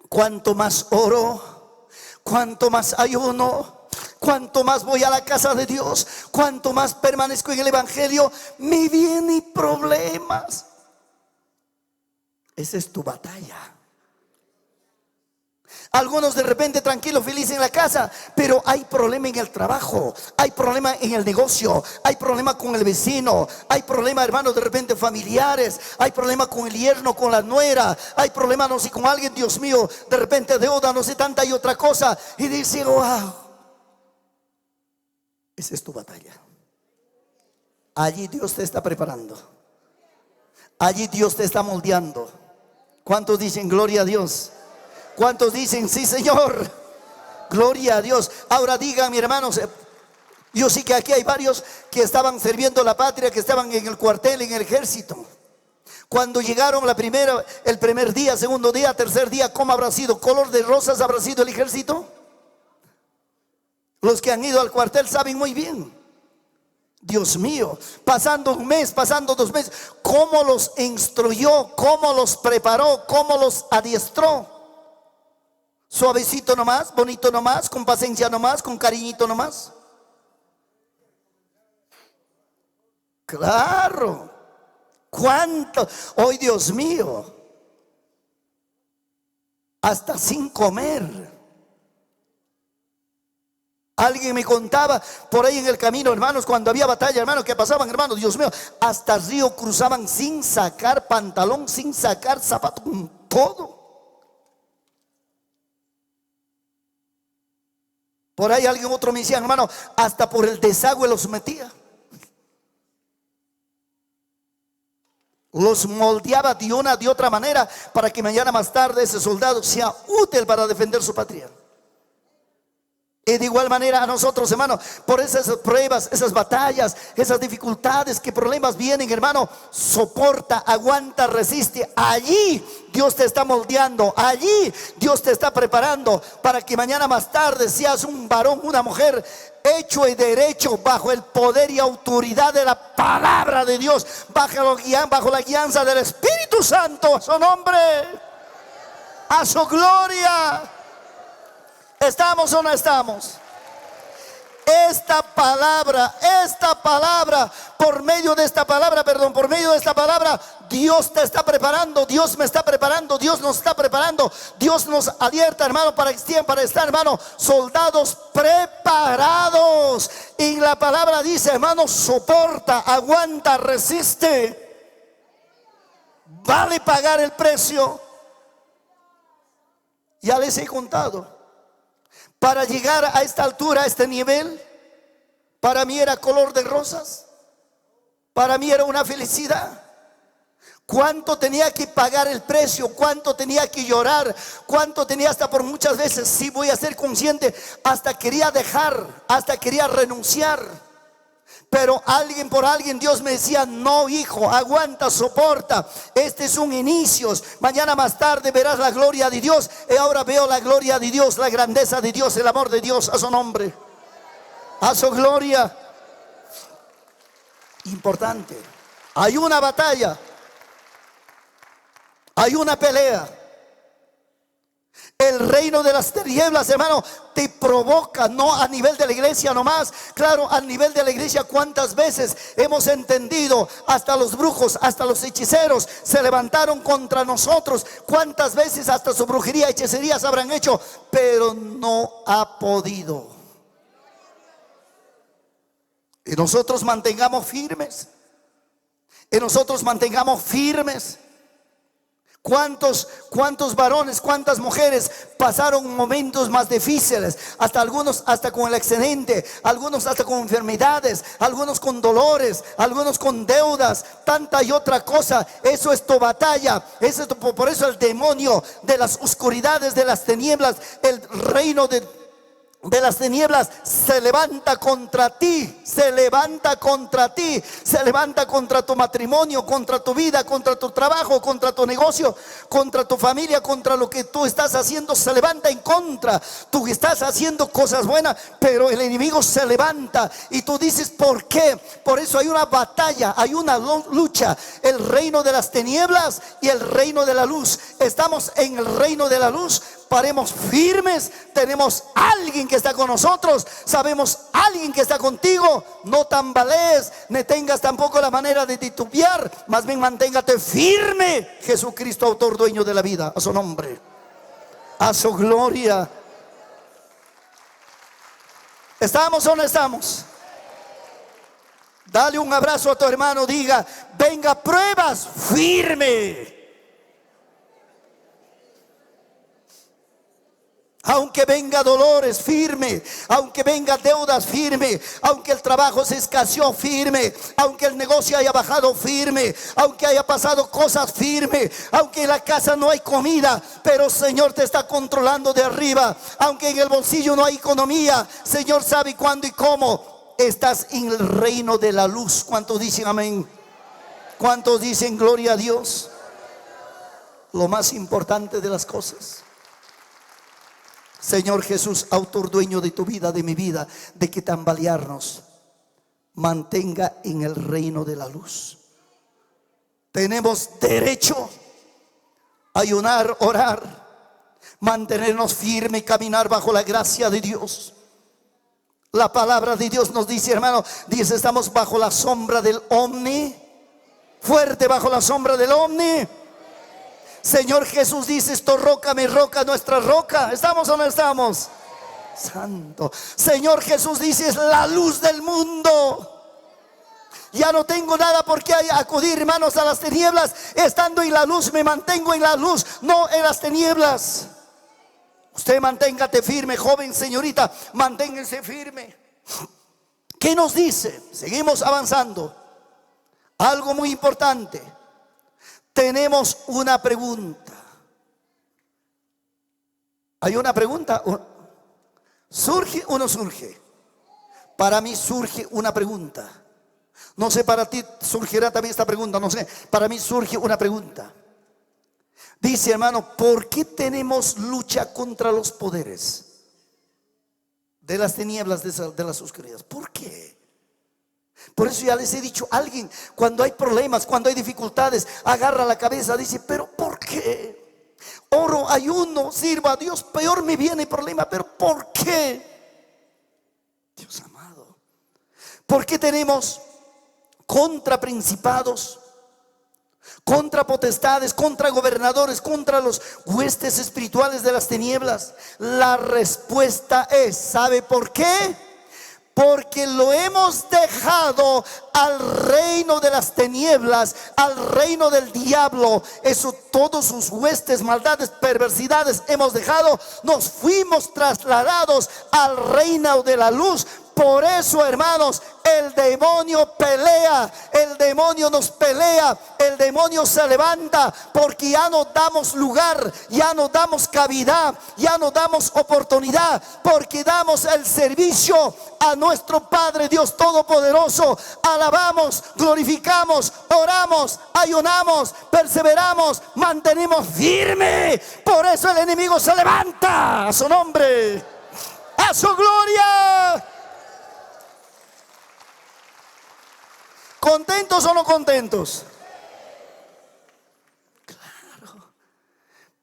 cuanto más oro, cuanto más ayuno, cuanto más voy a la casa de Dios, cuanto más permanezco en el evangelio, me vienen problemas". Esa es tu batalla. Algunos de repente tranquilos, felices en la casa, pero hay problema en el trabajo, hay problema en el negocio, hay problema con el vecino, hay problema, hermanos, de repente familiares, hay problema con el yerno, con la nuera, hay problema, no sé, con alguien, Dios mío, de repente deuda, no sé, tanta y otra cosa. Y dice: wow, esa es tu batalla. Allí Dios te está preparando. Allí Dios te está moldeando. ¿Cuántos dicen gloria a Dios? ¿Cuántos dicen sí, Señor? Gloria a Dios. Ahora digan, mis hermanos, yo sé que aquí hay varios que estaban sirviendo a la patria, que estaban en el cuartel, en el ejército. Cuando llegaron el primer día, segundo día, tercer día, ¿cómo habrá sido? ¿Color de rosas habrá sido el ejército? Los que han ido al cuartel saben muy bien. Dios mío, pasando un mes, pasando 2 meses, cómo los instruyó, cómo los preparó, cómo los adiestró. Suavecito nomás, bonito nomás, con paciencia nomás, con cariñito nomás. Claro. ¿Cuánto? Hoy, Dios mío, hasta sin comer. Alguien me contaba por ahí en el camino, hermanos, cuando había batalla, hermanos, que pasaban, hermanos, Dios mío, hasta el río cruzaban sin sacar pantalón, sin sacar zapato, con todo. Por ahí alguien otro me decía, hermano, hasta por el desagüe los metía. Los moldeaba de una, de otra manera, para que mañana más tarde ese soldado sea útil para defender su patria. Y de igual manera a nosotros, hermano, por esas pruebas, esas batallas, esas dificultades, que problemas vienen, hermano, soporta, aguanta, resiste. Allí Dios te está moldeando, allí Dios te está preparando para que mañana más tarde seas un varón, una mujer hecho y derecho bajo el poder y autoridad de la palabra de Dios, bajo la guianza del Espíritu Santo. A su nombre, a su gloria. ¿Estamos o no estamos? Esta palabra, por medio de esta palabra, Dios te está preparando, Dios me está preparando, Dios nos está preparando, Dios nos alerta, hermano, para estar, hermano, soldados preparados. Y la palabra dice, hermano, soporta, aguanta, resiste. Vale pagar el precio. Ya les he contado. Para llegar a esta altura, a este nivel, para mí era color de rosas. Para mí era una felicidad. Cuánto tenía que pagar el precio, cuánto tenía que llorar, cuánto tenía, hasta por muchas veces, sí voy a ser consciente, hasta quería dejar, hasta quería renunciar. Pero por alguien Dios me decía: no, hijo, aguanta, soporta. Este es un inicio. Mañana más tarde verás la gloria de Dios. Y ahora veo la gloria de Dios, la grandeza de Dios, el amor de Dios. A su nombre, a su gloria. Importante. Hay una batalla, hay una pelea. El reino de las tinieblas, hermano, te provoca, no a nivel de la iglesia nomás. Claro, a nivel de la iglesia, cuántas veces hemos entendido, hasta los brujos, hasta los hechiceros se levantaron contra nosotros. Cuántas veces hasta su brujería, hechicerías habrán hecho, pero no ha podido. Y nosotros mantengamos firmes. Y nosotros mantengamos firmes. ¿Cuántos varones, cuántas mujeres pasaron momentos más difíciles? Hasta algunos hasta con el accidente, algunos hasta con enfermedades, algunos con dolores, algunos con deudas, tanta y otra cosa. Eso es tu batalla. Por eso el demonio de las oscuridades, de las tinieblas, el reino de las tinieblas se levanta contra ti, se levanta contra ti, se levanta contra tu matrimonio, contra tu vida, contra tu trabajo, contra tu negocio, contra tu familia, contra lo que tú estás haciendo, se levanta en contra. Tú estás haciendo cosas buenas, pero el enemigo se levanta y tú dices, ¿por qué? Por eso hay una batalla, hay una lucha, el reino de las tinieblas y el reino de la luz. Estamos en el reino de la luz. Paremos firmes, tenemos alguien que está con nosotros, sabemos alguien que está contigo. No tambalees, ni tengas tampoco la manera de titubear, más bien manténgate firme. Jesucristo, autor, dueño de la vida, a su nombre, a su gloria. ¿Estamos o no estamos? Dale un abrazo a tu hermano, diga, venga pruebas, firme. Aunque venga dolores, firme. Aunque venga deudas, firme. Aunque el trabajo se escaseó, firme. Aunque el negocio haya bajado, firme. Aunque haya pasado cosas, firme. Aunque en la casa no hay comida, pero Señor te está controlando de arriba. Aunque en el bolsillo no hay economía, Señor sabe cuándo y cómo. Estás en el reino de la luz. ¿Cuántos dicen amén? ¿Cuántos dicen gloria a Dios? Lo más importante de las cosas, Señor Jesús, autor, dueño de tu vida, de mi vida, de que tambalearnos, mantenga en el reino de la luz. Tenemos derecho a ayunar, orar, mantenernos firmes y caminar bajo la gracia de Dios. La palabra de Dios nos dice, hermano, dice, estamos bajo la sombra del Omni, fuerte bajo la sombra del Omni. Señor Jesús dice, esto roca, mi roca, nuestra roca. ¿Estamos o no estamos? Santo. Señor Jesús dice, es la luz del mundo. Ya no tengo nada por qué acudir, hermanos, a las tinieblas. Estando en la luz, me mantengo en la luz, no en las tinieblas. Usted manténgate firme, joven, señorita, manténganse firme. ¿Qué nos dice? Seguimos avanzando. Algo muy importante. Tenemos una pregunta. ¿Hay una pregunta? ¿Surge o no surge? Para mí surge una pregunta. No sé, para ti surgirá también esta pregunta. No sé, para mí surge una pregunta. Dice, hermano, ¿por qué tenemos lucha contra los poderes de las tinieblas, de las oscuridades? ¿Por qué? Por eso ya les he dicho, alguien cuando hay problemas, cuando hay dificultades, agarra la cabeza, dice, pero ¿por qué? Oro, ayuno, sirvo a Dios, peor me viene el problema, pero ¿por qué? Dios amado, ¿por qué tenemos contra principados, contra potestades, contra gobernadores, contra los huestes espirituales de las tinieblas? La respuesta es, ¿sabe por qué? Porque lo hemos dejado al reino de las tinieblas, al reino del diablo. Eso, todos sus huestes, maldades, perversidades hemos dejado. Nos fuimos trasladados al reino de la luz. Por eso, hermanos, el demonio pelea, el demonio nos pelea, el demonio se levanta, porque ya no damos lugar, ya no damos cavidad, ya no damos oportunidad, porque damos el servicio a nuestro Padre Dios Todopoderoso. Alabamos, glorificamos, oramos, ayunamos, perseveramos, mantenemos firme. Por eso el enemigo se levanta, a su nombre, a su gloria. ¿Contentos o no contentos? Claro.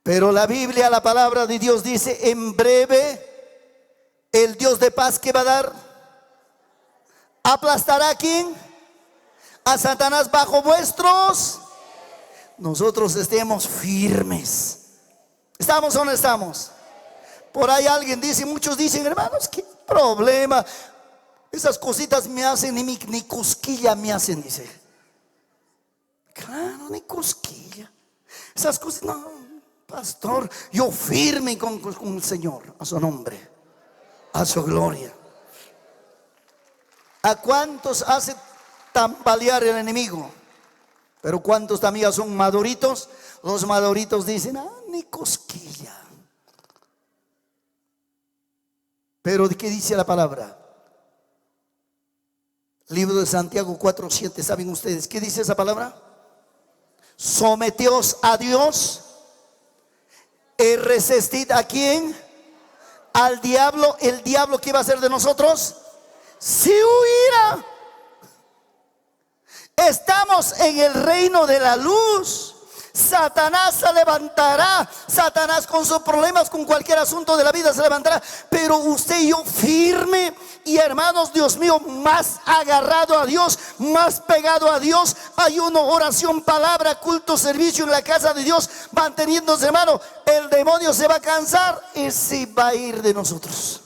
Pero la Biblia, la palabra de Dios dice, en breve el Dios de paz, que va a dar, aplastará a quién, a Satanás bajo vuestros. Nosotros estemos firmes. ¿Estamos o no estamos? Por ahí alguien dice, muchos dicen, hermanos, ¿qué problema? Esas cositas me hacen, ni cosquilla me hacen, dice. Claro, ni cosquilla. Esas cosas, no, pastor, yo firme con el Señor, a su nombre, a su gloria. ¿A cuántos hace tambalear el enemigo? Pero ¿cuántos también son maduritos? Los maduritos dicen, ni cosquilla. Pero ¿de qué dice la palabra? Libro de Santiago 4:7. ¿Saben ustedes qué dice esa palabra? Someteos a Dios y resistid ¿a quién? Al diablo. ¿El diablo qué va a hacer de nosotros? Si huirá. Estamos en el reino de la luz. Satanás se levantará. Satanás con sus problemas, con cualquier asunto de la vida se levantará. Pero usted y yo firme. Y hermanos, Dios mío, más agarrado a Dios, más pegado a Dios. Ayuno, oración, palabra, culto, servicio en la casa de Dios, manteniéndose, hermano. El demonio se va a cansar y se va a ir de nosotros.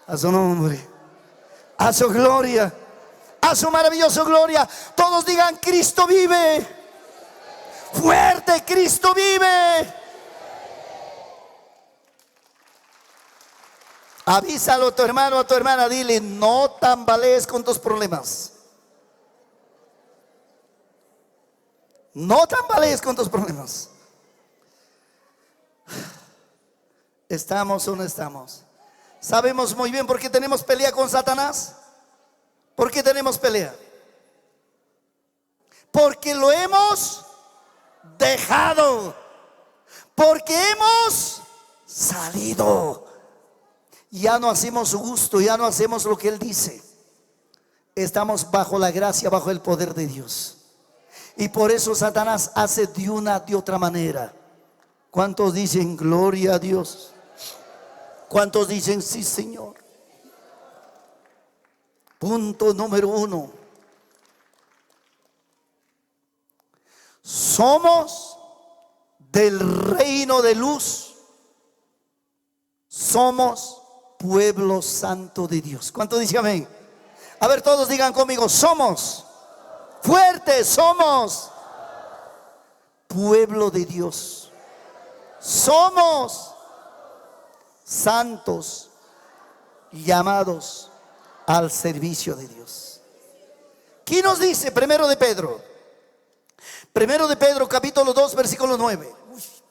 A su nombre, a su gloria, a su maravillosa gloria. Todos digan: Cristo vive. Fuerte, Cristo vive. Avísalo a tu hermano, a tu hermana, dile: no tambalees con tus problemas. No tambalees con tus problemas. ¿Estamos o no estamos? Sabemos muy bien por qué tenemos pelea con Satanás. ¿Por qué tenemos pelea? Porque lo hemos dejado. Porque hemos salido. Ya no hacemos su gusto, ya no hacemos lo que Él dice. Estamos bajo la gracia, bajo el poder de Dios. Y por eso Satanás hace de otra manera. ¿Cuántos dicen gloria a Dios? ¿Cuántos dicen sí, Señor? Punto número 1. Somos del reino de luz. Somos pueblo santo de Dios. ¿Cuántos dicen amén? A ver, todos digan conmigo: somos fuertes, somos pueblo de Dios. Somos santos, llamados al servicio de Dios. ¿Qué nos dice Primero de Pedro? Primero de Pedro capítulo 2 versículo 9.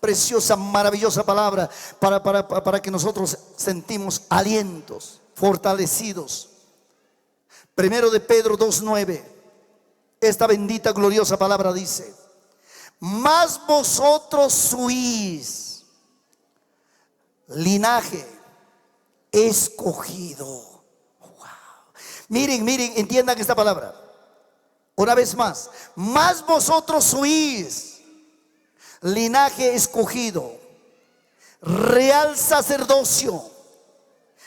Preciosa, maravillosa palabra para que nosotros sentimos alientos, fortalecidos. Primero de Pedro 2:9. Esta bendita, gloriosa palabra dice: mas vosotros sois linaje escogido. Wow. Miren, entiendan esta palabra. Una vez más: mas vosotros sois linaje escogido, real sacerdocio.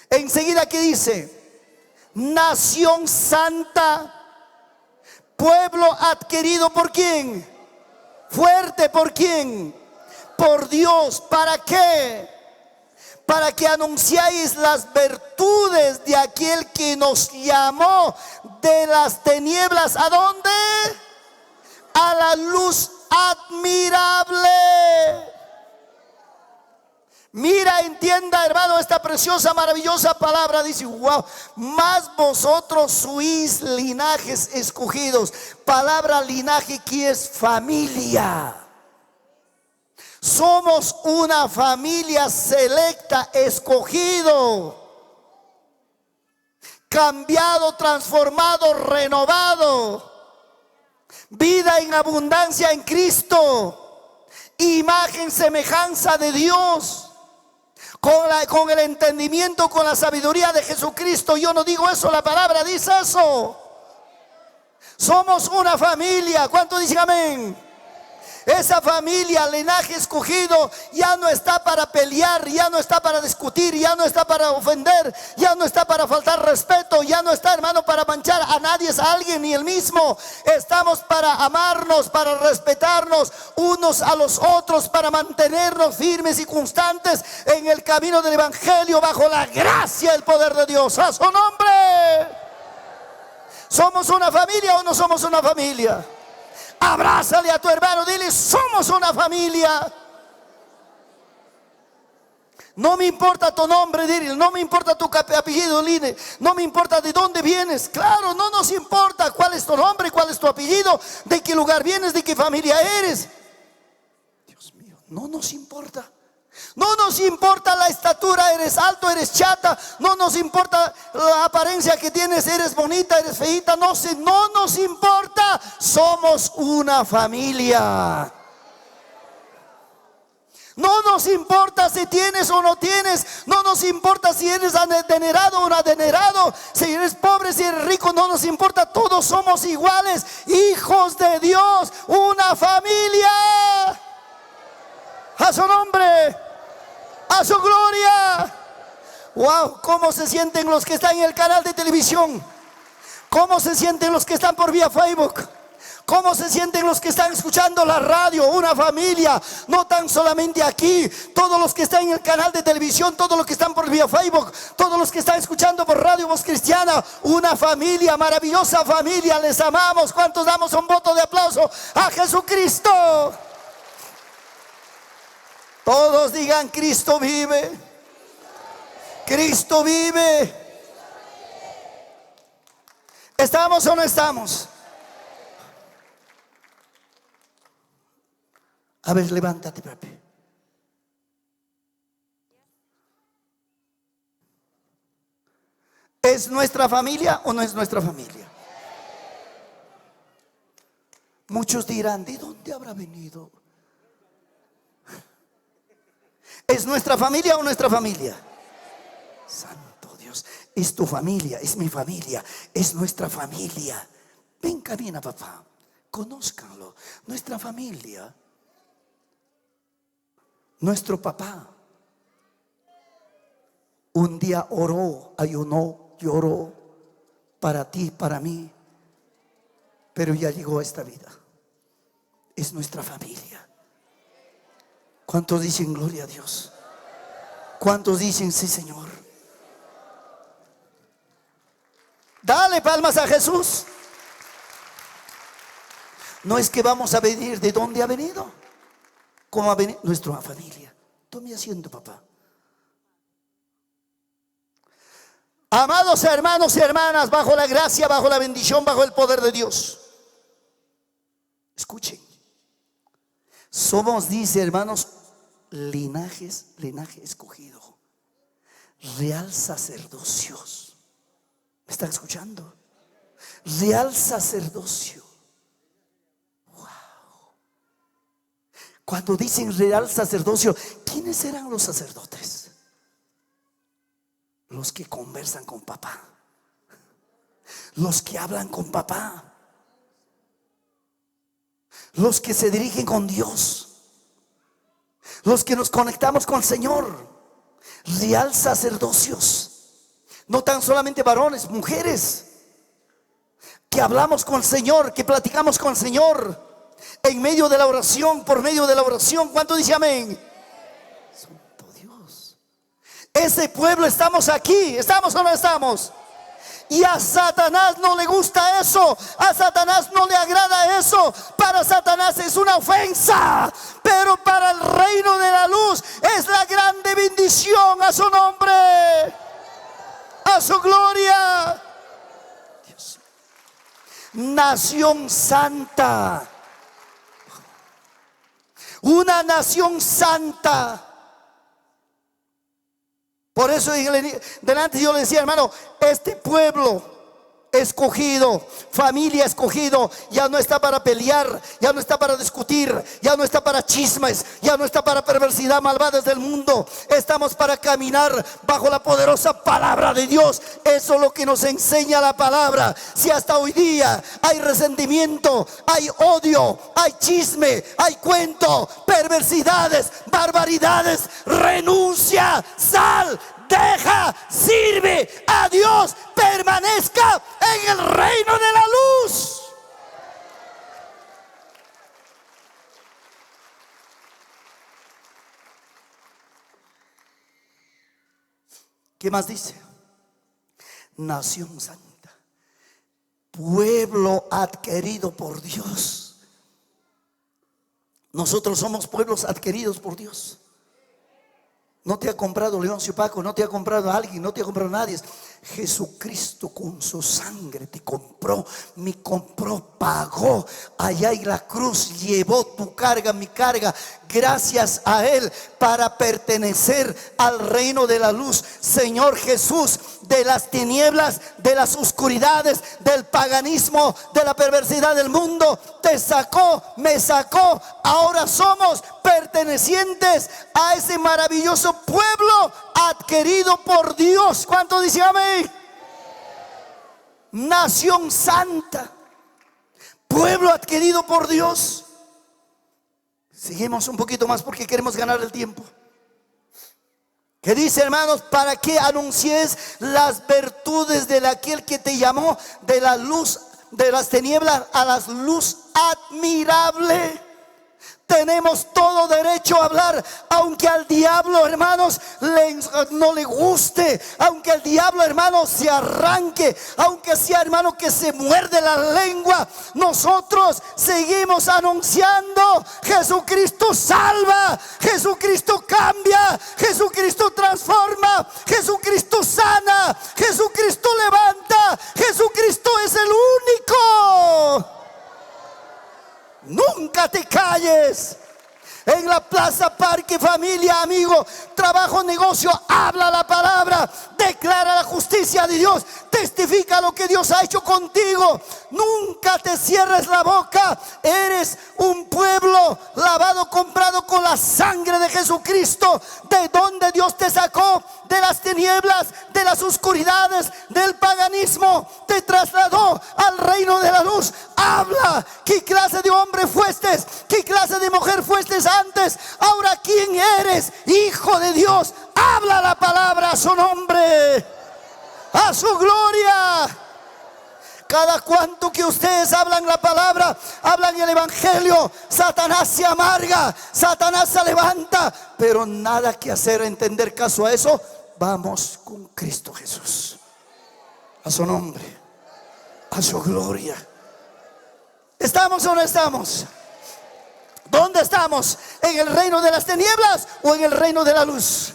Enseguida, ¿qué dice? Nación santa, pueblo adquirido ¿por quién? Fuerte, ¿por quién? Por Dios. ¿Para qué? Para que anunciáis las virtudes de aquel que nos llamó de las tinieblas. ¿A dónde? A la luz admirable. Mira, entienda, hermano, esta preciosa, maravillosa palabra. Dice: wow, más vosotros sois linajes escogidos. Palabra linaje, que es familia. Somos una familia selecta, escogido, cambiado, transformado, renovado. Vida en abundancia en Cristo. Imagen, semejanza de Dios. Con el entendimiento, con la sabiduría de Jesucristo. Yo no digo eso, la palabra dice eso. Somos una familia. ¿Cuánto dicen amén? Esa familia, linaje escogido, ya no está para pelear, ya no está para discutir, ya no está para ofender, ya no está para faltar respeto, ya no está, hermano, para manchar a nadie, a alguien ni el mismo. Estamos para amarnos, para respetarnos unos a los otros, para mantenernos firmes y constantes en el camino del evangelio, bajo la gracia y el poder de Dios. ¡A su nombre! ¿Somos una familia o no somos una familia? Abrázale a tu hermano, dile: somos una familia. No me importa tu nombre, dile. No me importa tu apellido, dile. No me importa de dónde vienes. Claro, no nos importa cuál es tu nombre, cuál es tu apellido, de qué lugar vienes, de qué familia eres. Dios mío, no nos importa. No nos importa la estatura, eres alto, eres chata. No nos importa la apariencia que tienes, eres bonita, eres feita. No nos importa. Somos una familia. No nos importa si tienes o no tienes. No nos importa si eres adinerado o no adinerado, si eres pobre, si eres rico. No nos importa. Todos somos iguales, hijos de Dios, una familia. A su nombre, a su gloria. Wow, cómo se sienten los que están en el canal de televisión. Cómo se sienten los que están por vía Facebook. ¿Cómo se sienten los que están escuchando la radio? Una familia, no tan solamente aquí. Todos los que están en el canal de televisión, todos los que están por vía Facebook, todos los que están escuchando por Radio Voz Cristiana. Una familia, maravillosa familia. Les amamos. ¿Cuántos damos un voto de aplauso a Jesucristo? Todos digan: Cristo vive. Cristo vive. ¿Estamos o no estamos? A ver, levántate, papi. ¿Es nuestra familia o no es nuestra familia? Muchos dirán: ¿de dónde habrá venido? ¿Es nuestra familia o nuestra familia? Santo Dios, es tu familia, es mi familia, es nuestra familia. Ven, camina, papá, conózcanlo. Nuestra familia. Nuestro papá un día oró, ayunó, lloró para ti, para mí, pero ya llegó a esta vida. Es nuestra familia. ¿Cuántos dicen gloria a Dios? ¿Cuántos dicen sí, Señor? Dale palmas a Jesús. No es que vamos a venir de dónde ha venido. ¿Cómo ha venido? Nuestra familia. Tome asiento, papá. Amados hermanos y hermanas, bajo la gracia, bajo la bendición, bajo el poder de Dios, escuchen. Somos, dice, hermanos, linaje escogido, real sacerdocio. ¿Me están escuchando? Real sacerdocio. Cuando dicen real sacerdocio, ¿quiénes eran los sacerdotes? Los que conversan con papá, los que hablan con papá, los que se dirigen con Dios, los que nos conectamos con el Señor. Real sacerdocios. No tan solamente varones, mujeres, que hablamos con el Señor, que platicamos con el Señor en medio de la oración, por medio de la oración. ¿Cuánto dice amén? Santo Dios. Ese pueblo, estamos aquí. ¿Estamos o no estamos? Y a Satanás no le gusta eso. A Satanás no le agrada eso. Para Satanás es una ofensa, pero para el reino de la luz es la grande bendición. A su nombre, a su gloria. Dios. Nación santa. Una nación santa. Por eso delante yo le decía, hermano, este pueblo escogido, familia escogido, ya no está para pelear, ya no está para discutir, ya no está para chismes, ya no está para perversidad malvadas del mundo. Estamos para caminar bajo la poderosa palabra de Dios. Eso es lo que nos enseña la palabra. Si hasta hoy día hay resentimiento, hay odio, hay chisme, hay cuento, perversidades, barbaridades, renuncia, sal, deja, sirve a Dios, permanezca en el reino de la luz. ¿Qué más dice? Nación santa, pueblo adquirido por Dios. Nosotros somos pueblos adquiridos por Dios. No te ha comprado Leoncio Paco, no te ha comprado alguien, no te ha comprado nadie. Jesucristo con su sangre te compró, me compró, pagó. Allá en la cruz llevó tu carga, mi carga. Gracias a Él para pertenecer al reino de la luz. Señor Jesús, de las tinieblas, de las oscuridades, del paganismo, de la perversidad del mundo, te sacó, me sacó. Ahora somos pertenecientes a ese maravilloso pueblo adquirido por Dios. ¿Cuánto dice amén? Nación santa, pueblo adquirido por Dios. Seguimos un poquito más porque queremos ganar el tiempo. Que dice, hermanos, para que anuncies las virtudes de aquel que te llamó de la luz, de las tinieblas a la luz admirable. Tenemos todo derecho a hablar, aunque al diablo, hermanos, no le guste, aunque el diablo, hermanos, se arranque, aunque sea, hermano, que se muerde la lengua. Nosotros seguimos anunciando: Jesucristo salva, Jesucristo cambia, Jesucristo transforma, Jesucristo sana, Jesucristo levanta, Jesucristo es el único. Nunca te calles. En la plaza, parque, familia, amigo, trabajo, negocio, habla la palabra, declara la justicia de Dios, testifica lo que Dios ha hecho contigo. Nunca te cierres la boca. Eres un pueblo lavado, comprado con la sangre de Jesucristo. De donde Dios te sacó, de las tinieblas, de las oscuridades, del paganismo, te trasladó al reino de la luz. Habla. ¿Qué clase de hombre fuestes? ¿Qué clase de mujer fuestes antes? Ahora, ¿quién eres? Hijo de Dios. Habla la palabra a su nombre, a su gloria. Cada cuanto que ustedes hablan la palabra, hablan el evangelio, Satanás se amarga, Satanás se levanta, pero nada que hacer, entender caso a eso. Vamos con Cristo Jesús, a su nombre, a su gloria. ¿Estamos o no estamos? ¿Dónde estamos? ¿En el reino de las tinieblas o en el reino de la luz?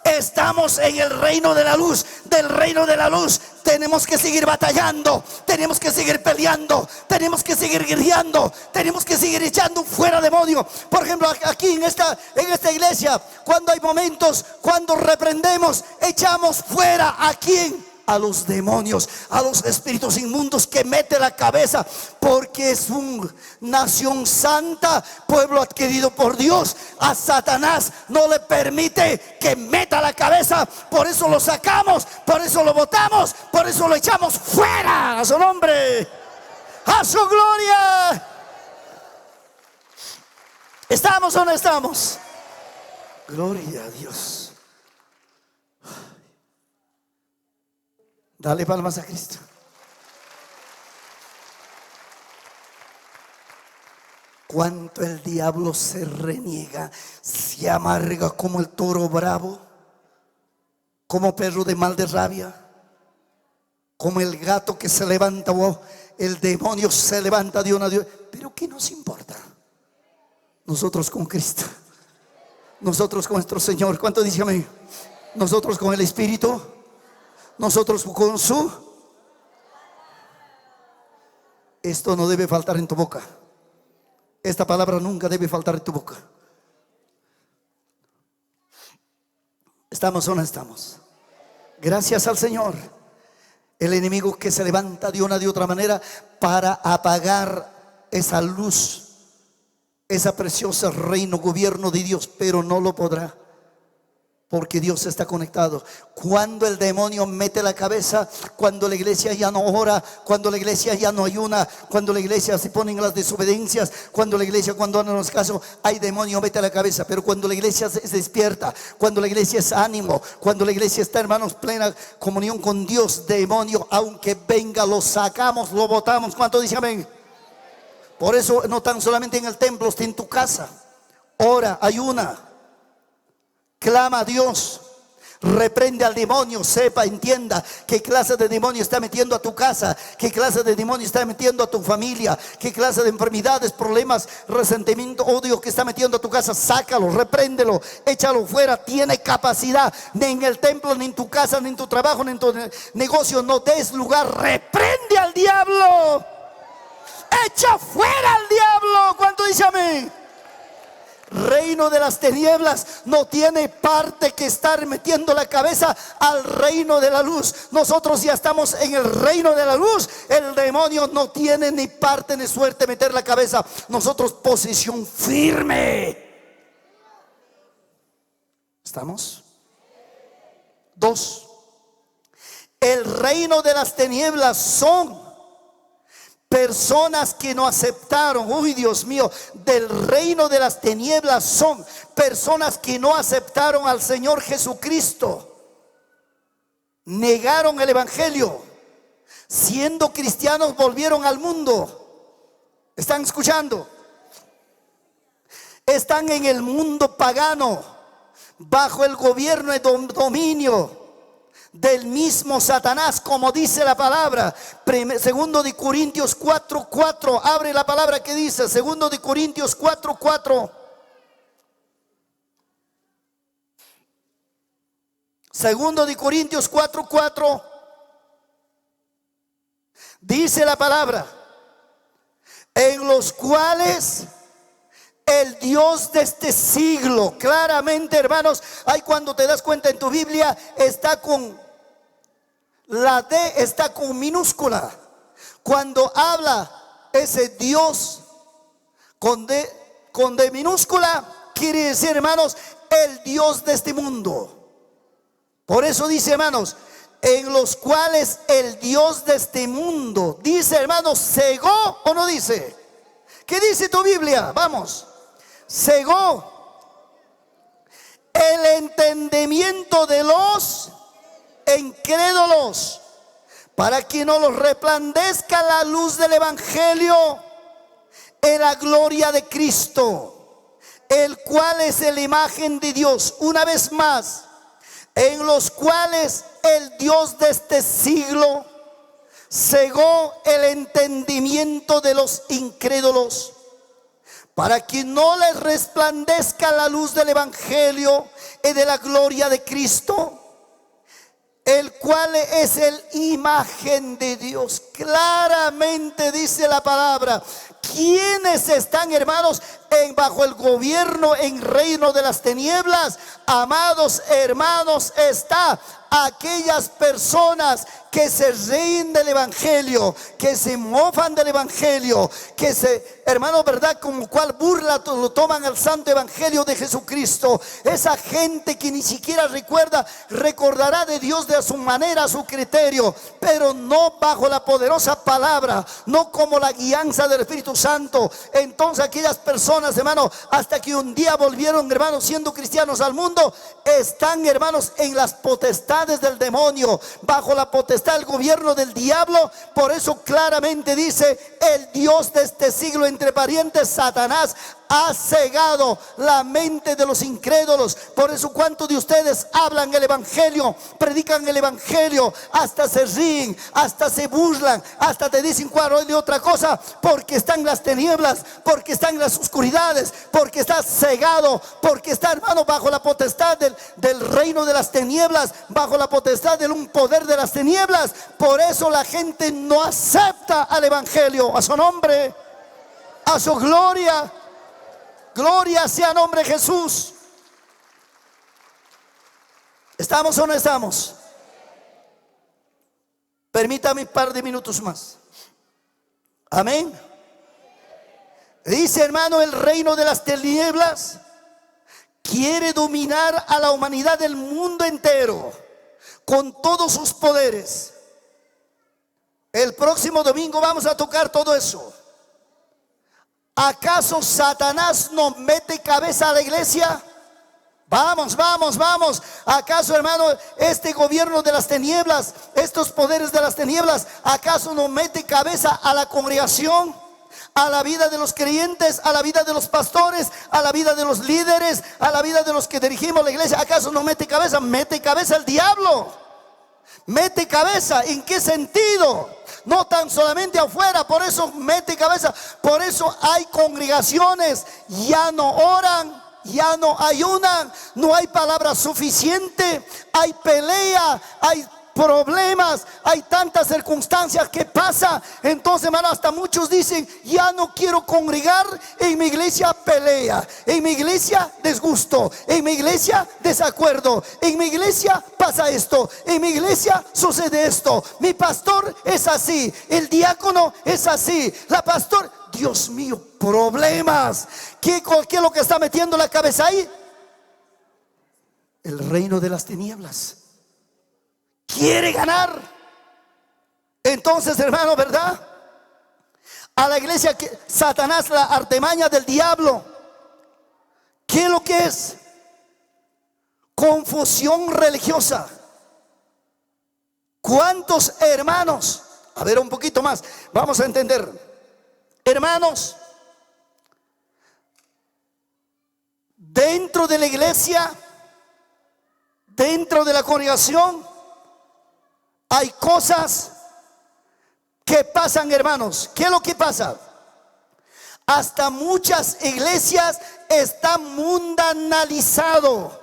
Estamos en el reino de la luz. Del reino de la luz tenemos que seguir batallando, tenemos que seguir peleando, tenemos que seguir guerreando, tenemos que seguir echando fuera demonios. Por ejemplo, aquí en esta iglesia, cuando hay momentos, cuando reprendemos, echamos fuera ¿a quién? A los demonios, a los espíritus inmundos que mete la cabeza, porque es una nación santa, pueblo adquirido por Dios. A Satanás no le permite que meta la cabeza, por eso lo sacamos, por eso lo botamos, por eso lo echamos fuera, a su nombre, a su gloria. ¿Estamos o no estamos? Gloria a Dios. Dale palmas a Cristo. Cuánto el diablo se reniega, se amarga como el toro bravo, como perro de mal de rabia, como el gato que se levanta, el demonio se levanta de una Dios. Pero ¿qué nos importa? Nosotros con Cristo, nosotros con nuestro Señor. ¿Cuánto dice amén? Nosotros con el Espíritu, nosotros con su. Esto no debe faltar en tu boca. Esta palabra nunca debe faltar en tu boca. ¿Estamos o no estamos? Gracias al Señor. El enemigo que se levanta de una de otra manera para apagar esa luz, esa preciosa reino, gobierno de Dios, pero no lo podrá, porque Dios está conectado. Cuando el demonio mete la cabeza, cuando la iglesia ya no ora, cuando la iglesia ya no ayuna, cuando la iglesia se pone en las desobediencias, cuando la iglesia, cuando no nos caso, hay demonio mete la cabeza. Pero cuando la iglesia se despierta, cuando la iglesia es ánimo, cuando la iglesia está, hermanos, plena comunión con Dios, demonio, aunque venga, lo sacamos, lo botamos. ¿Cuánto dice amén? Por eso no tan solamente en el templo, está en tu casa. Ora, ayuna, clama a Dios, Reprende al demonio, sepa, entienda qué clase de demonio está metiendo a tu casa, qué clase de demonio está metiendo a tu familia, qué clase de enfermedades, problemas, resentimiento, odio que está metiendo a tu casa. Sácalo, repréndelo, échalo fuera. Tiene capacidad, ni en el templo, ni en tu casa, ni en tu trabajo, ni en tu negocio. No des lugar. Reprende al diablo, echa fuera al diablo. ¿Cuánto dice amén? Reino de las tinieblas no tiene parte que estar metiendo la cabeza al reino de la luz. Nosotros ya estamos en el reino de la luz. El demonio no tiene ni parte ni suerte meter la cabeza. Nosotros posición firme. ¿Estamos? 2. El reino de las tinieblas son personas que no aceptaron, uy Dios mío, del reino de las tinieblas son personas que no aceptaron al Señor Jesucristo, negaron el evangelio, siendo cristianos volvieron al mundo. ¿Están escuchando? Están en el mundo pagano, bajo el gobierno y dominio del mismo Satanás, como dice la palabra. Segundo de Corintios 4:4. Abre la palabra que dice, segundo de Corintios 4:4. Segundo de Corintios 4:4. Dice la palabra: en los cuales el Dios de este siglo, claramente, hermanos, ahí cuando te das cuenta en tu Biblia está con la D, está con minúscula. Cuando habla ese Dios con D minúscula, quiere decir, hermanos, el Dios de este mundo. Por eso dice, hermanos, en los cuales el Dios de este mundo, dice, hermanos, cegó, ¿o no dice? ¿Qué dice tu Biblia? Vamos. Cegó el entendimiento de los incrédulos, para que no los resplandezca la luz del evangelio en la gloria de Cristo, el cual es la imagen de Dios. Una vez más, en los cuales el Dios de este siglo cegó el entendimiento de los incrédulos, para que no les resplandezca la luz del evangelio y de la gloria de Cristo, el cual es el imagen de Dios. Claramente dice la palabra. ¿Quiénes están, hermanos, bajo el gobierno, en reino de las tinieblas? Amados hermanos, está aquellas personas que se ríen del evangelio, que se mofan del evangelio, que se, hermano, verdad, como cual burla lo toman al santo evangelio de Jesucristo. Esa gente que ni siquiera recordará de Dios de su manera, a su criterio, pero no bajo la poderosa palabra, no como la guianza del Espíritu Santo. Entonces aquellas personas, hermano, hasta que un día volvieron, hermanos, siendo cristianos al mundo, están, hermanos, en las potestades del demonio, bajo la potestad del gobierno del diablo. Por eso claramente dice: el Dios de este siglo, entre parientes, Satanás, ha cegado la mente de los incrédulos. Por eso, ¿cuántos de ustedes hablan el evangelio, predican el evangelio, hasta se ríen, hasta se burlan, hasta te dicen cuál de otra cosa? Porque están en las tinieblas, porque están en las oscuridades, porque está cegado, porque está, hermano, bajo la potestad del reino de las tinieblas, bajo la potestad de un poder de las tinieblas. Por eso la gente no acepta al evangelio. A su nombre, a su gloria. Gloria sea el nombre de Jesús. ¿Estamos o no estamos? Permítame un par de minutos más. Amén. Dice, hermano, el reino de las tinieblas quiere dominar a la humanidad del mundo entero con todos sus poderes. El próximo domingo vamos a tocar todo eso. ¿Acaso Satanás no mete cabeza a la iglesia? Vamos. ¿Acaso, hermano, este gobierno de las tinieblas, estos poderes de las tinieblas, acaso no mete cabeza a la congregación? a la vida de los creyentes, a la vida de los pastores, a la vida de los líderes, a la vida de los que dirigimos la iglesia. ¿Acaso no mete cabeza? Mete cabeza el diablo. Mete cabeza. ¿En qué sentido? No tan solamente afuera. Por eso mete cabeza. Por eso hay congregaciones, ya no oran, ya no ayunan, no hay palabra suficiente, hay pelea, hay problemas, hay tantas circunstancias que pasa. Entonces, hermano, hasta muchos dicen: ya no quiero congregar, en mi iglesia pelea, en mi iglesia disgusto, en mi iglesia desacuerdo, en mi iglesia pasa esto, en mi iglesia sucede esto, mi pastor es así, el diácono es así, la pastora. Dios mío, problemas. ¿Qué es lo que está metiendo la cabeza ahí? El reino de las tinieblas. Quiere ganar. Entonces, hermano, ¿verdad? A la iglesia, que Satanás, la artimaña del diablo, ¿qué es lo que es? Confusión religiosa. ¿Cuántos hermanos? A ver, un poquito más, vamos a entender. Hermanos, dentro de la iglesia, dentro de la congregación, hay cosas que pasan, hermanos. ¿Qué es lo que pasa? Hasta muchas iglesias están mundanalizado.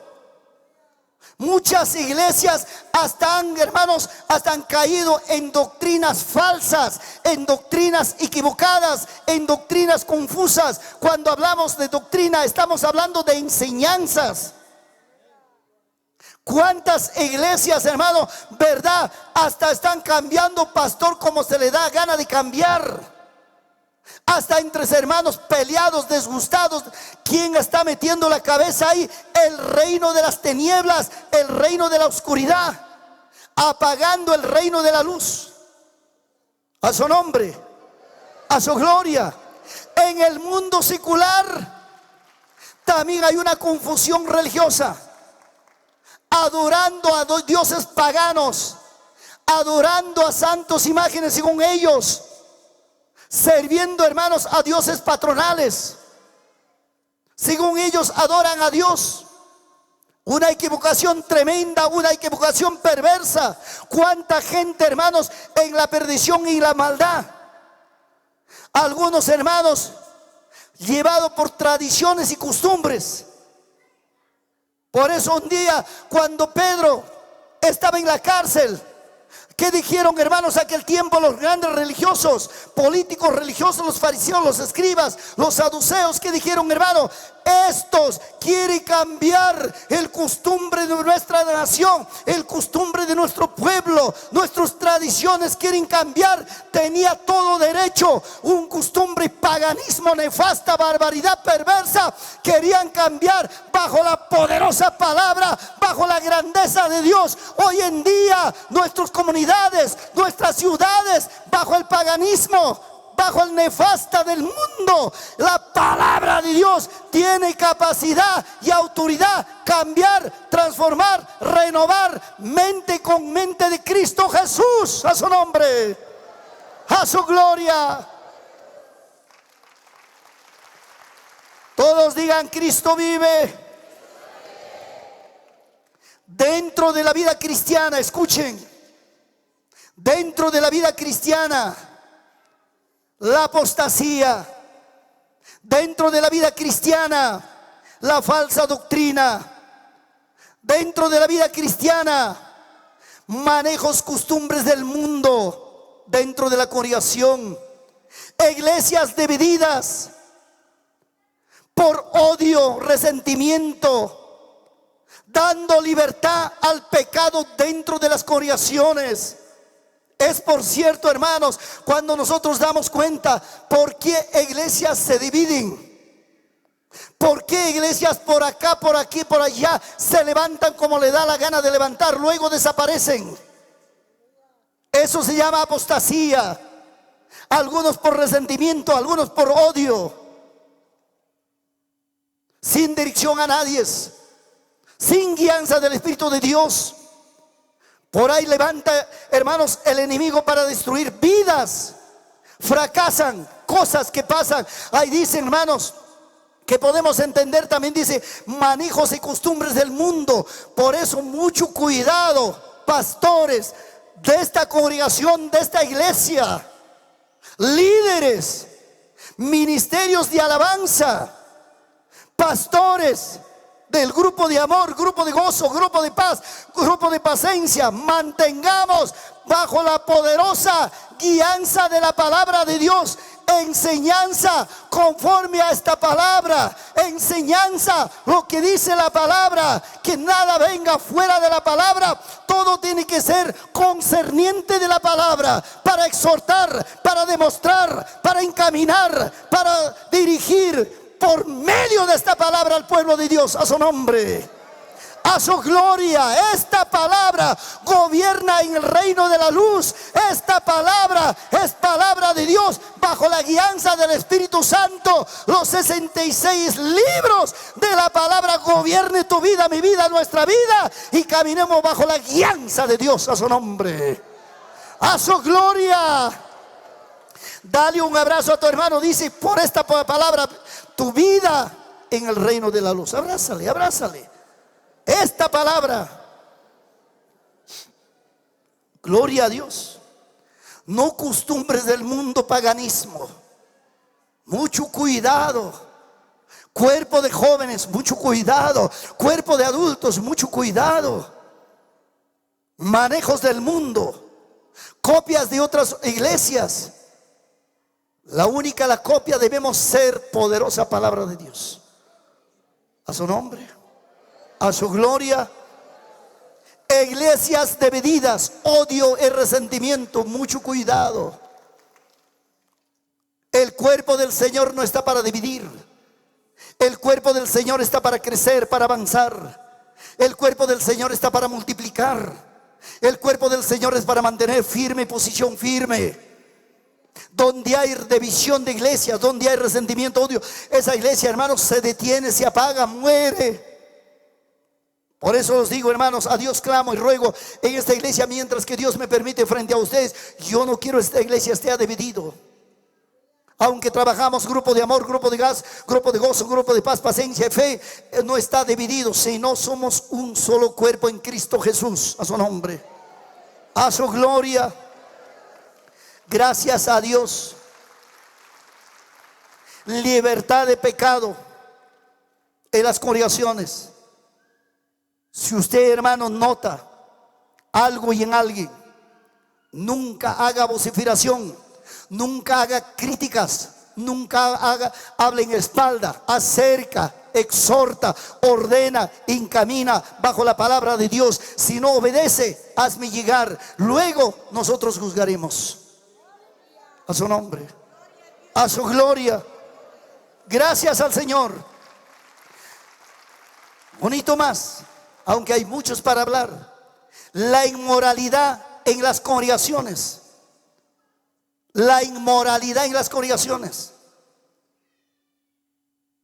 Muchas iglesias hasta hermanos, hasta han caído en doctrinas falsas, en doctrinas equivocadas, en doctrinas confusas. Cuando hablamos de doctrina, estamos hablando de enseñanzas. ¿Cuántas iglesias, hermano, verdad, hasta están cambiando pastor como se le da gana de cambiar? Hasta entre hermanos peleados, disgustados. ¿Quién está metiendo la cabeza ahí? El reino de las tinieblas, el reino de la oscuridad, apagando el reino de la luz. A su nombre, a su gloria. En el mundo secular también hay una confusión religiosa, adorando a dioses paganos, adorando a santos imágenes según ellos, sirviendo, hermanos, a dioses patronales. Según ellos adoran a Dios. Una equivocación tremenda, una equivocación perversa. Cuánta gente, hermanos, en la perdición y la maldad. Algunos hermanos llevados por tradiciones y costumbres. Por eso un día, cuando Pedro estaba en la cárcel, ¿qué dijeron, hermanos, aquel tiempo los grandes religiosos, políticos religiosos, los fariseos, los escribas, los saduceos? ¿Qué dijeron, hermano? Estos quieren cambiar el costumbre de nuestra nación, el costumbre de nuestro pueblo, nuestras tradiciones quieren cambiar. Tenía todo derecho. Un costumbre, paganismo, nefasta, barbaridad perversa, querían cambiar bajo la poderosa palabra, bajo la grandeza de Dios. Hoy en día nuestras comunidades, nuestras ciudades, bajo el paganismo, bajo el nefasta del mundo, la palabra de Dios tiene capacidad y autoridad, cambiar, transformar, renovar mente con mente de Cristo Jesús. A su nombre, a su gloria. Todos digan: Cristo vive. Dentro de la vida cristiana, escuchen, dentro de la vida cristiana, la apostasía. Dentro de la vida cristiana, la falsa doctrina. Dentro de la vida cristiana, manejos, costumbres del mundo. Dentro de la congregación, iglesias divididas por odio, resentimiento, dando libertad al pecado dentro de las congregaciones. Es por cierto, hermanos, cuando nosotros damos cuenta por qué iglesias se dividen, por qué iglesias por acá, por aquí, por allá se levantan como le da la gana de levantar, luego desaparecen. Eso se llama apostasía. Algunos por resentimiento, algunos por odio, sin dirección a nadie, sin guianza del Espíritu de Dios. Por ahí levanta, hermanos, el enemigo para destruir vidas. Fracasan. cosas que pasan. Ahí dice, hermanos, que podemos entender también, dice, manejos y costumbres del mundo. Por eso mucho cuidado, pastores de esta congregación, de esta iglesia, líderes, ministerios de alabanza, pastores del grupo de amor, grupo de gozo, grupo de paz, grupo de paciencia. Mantengamos bajo la poderosa guianza de la palabra de Dios, enseñanza conforme a esta palabra, enseñanza lo que dice la palabra, que nada venga fuera de la palabra, todo tiene que ser concerniente de la palabra, para exhortar, para demostrar, para encaminar, para dirigir por medio de esta palabra al pueblo de Dios, a su nombre, a su gloria. Esta palabra gobierna en el reino de la luz. Esta palabra es palabra de Dios bajo la guianza del Espíritu Santo. Los 66 libros de la palabra gobierne tu vida, mi vida, nuestra vida, y caminemos bajo la guianza de Dios, a su nombre, a su gloria. Dale un abrazo a tu hermano, dice, por esta palabra tu vida en el reino de la luz. Abrázale, abrázale. Esta palabra, gloria a Dios. No costumbres del mundo, paganismo. Mucho cuidado. Cuerpo de jóvenes, mucho cuidado. Cuerpo de adultos, mucho cuidado. Manejos del mundo, copias de otras iglesias. La copia debemos ser poderosa palabra de Dios. A su nombre, a su gloria. Iglesias divididas, odio y resentimiento, mucho cuidado. El cuerpo del Señor no está para dividir. El cuerpo del Señor está para crecer, para avanzar. El cuerpo del Señor está para multiplicar. El cuerpo del Señor es para mantener firme, posición firme. Donde hay división de iglesias, donde hay resentimiento, odio, esa iglesia, hermanos, se detiene, se apaga, muere. Por eso os digo, hermanos, a Dios clamo y ruego en esta iglesia, mientras que Dios me permite frente a ustedes. Yo no quiero que esta iglesia esté dividido. Aunque trabajamos grupo de amor, grupo de gas, grupo de gozo, grupo de paz, paciencia y fe, no está dividido, sino somos un solo cuerpo en Cristo Jesús, a su nombre, a su gloria. Gracias a Dios. Libertad de pecado en las congregaciones. Si usted, hermano, nota algo y en alguien, nunca haga vociferación, nunca haga críticas, nunca hable en espalda, acerca, exhorta, ordena, encamina bajo la palabra de Dios. Si no obedece, hazme llegar, luego nosotros juzgaremos. A su nombre, a su gloria. Gracias al Señor. Bonito más, aunque hay muchos para hablar. La inmoralidad en las congregaciones. La inmoralidad en las congregaciones.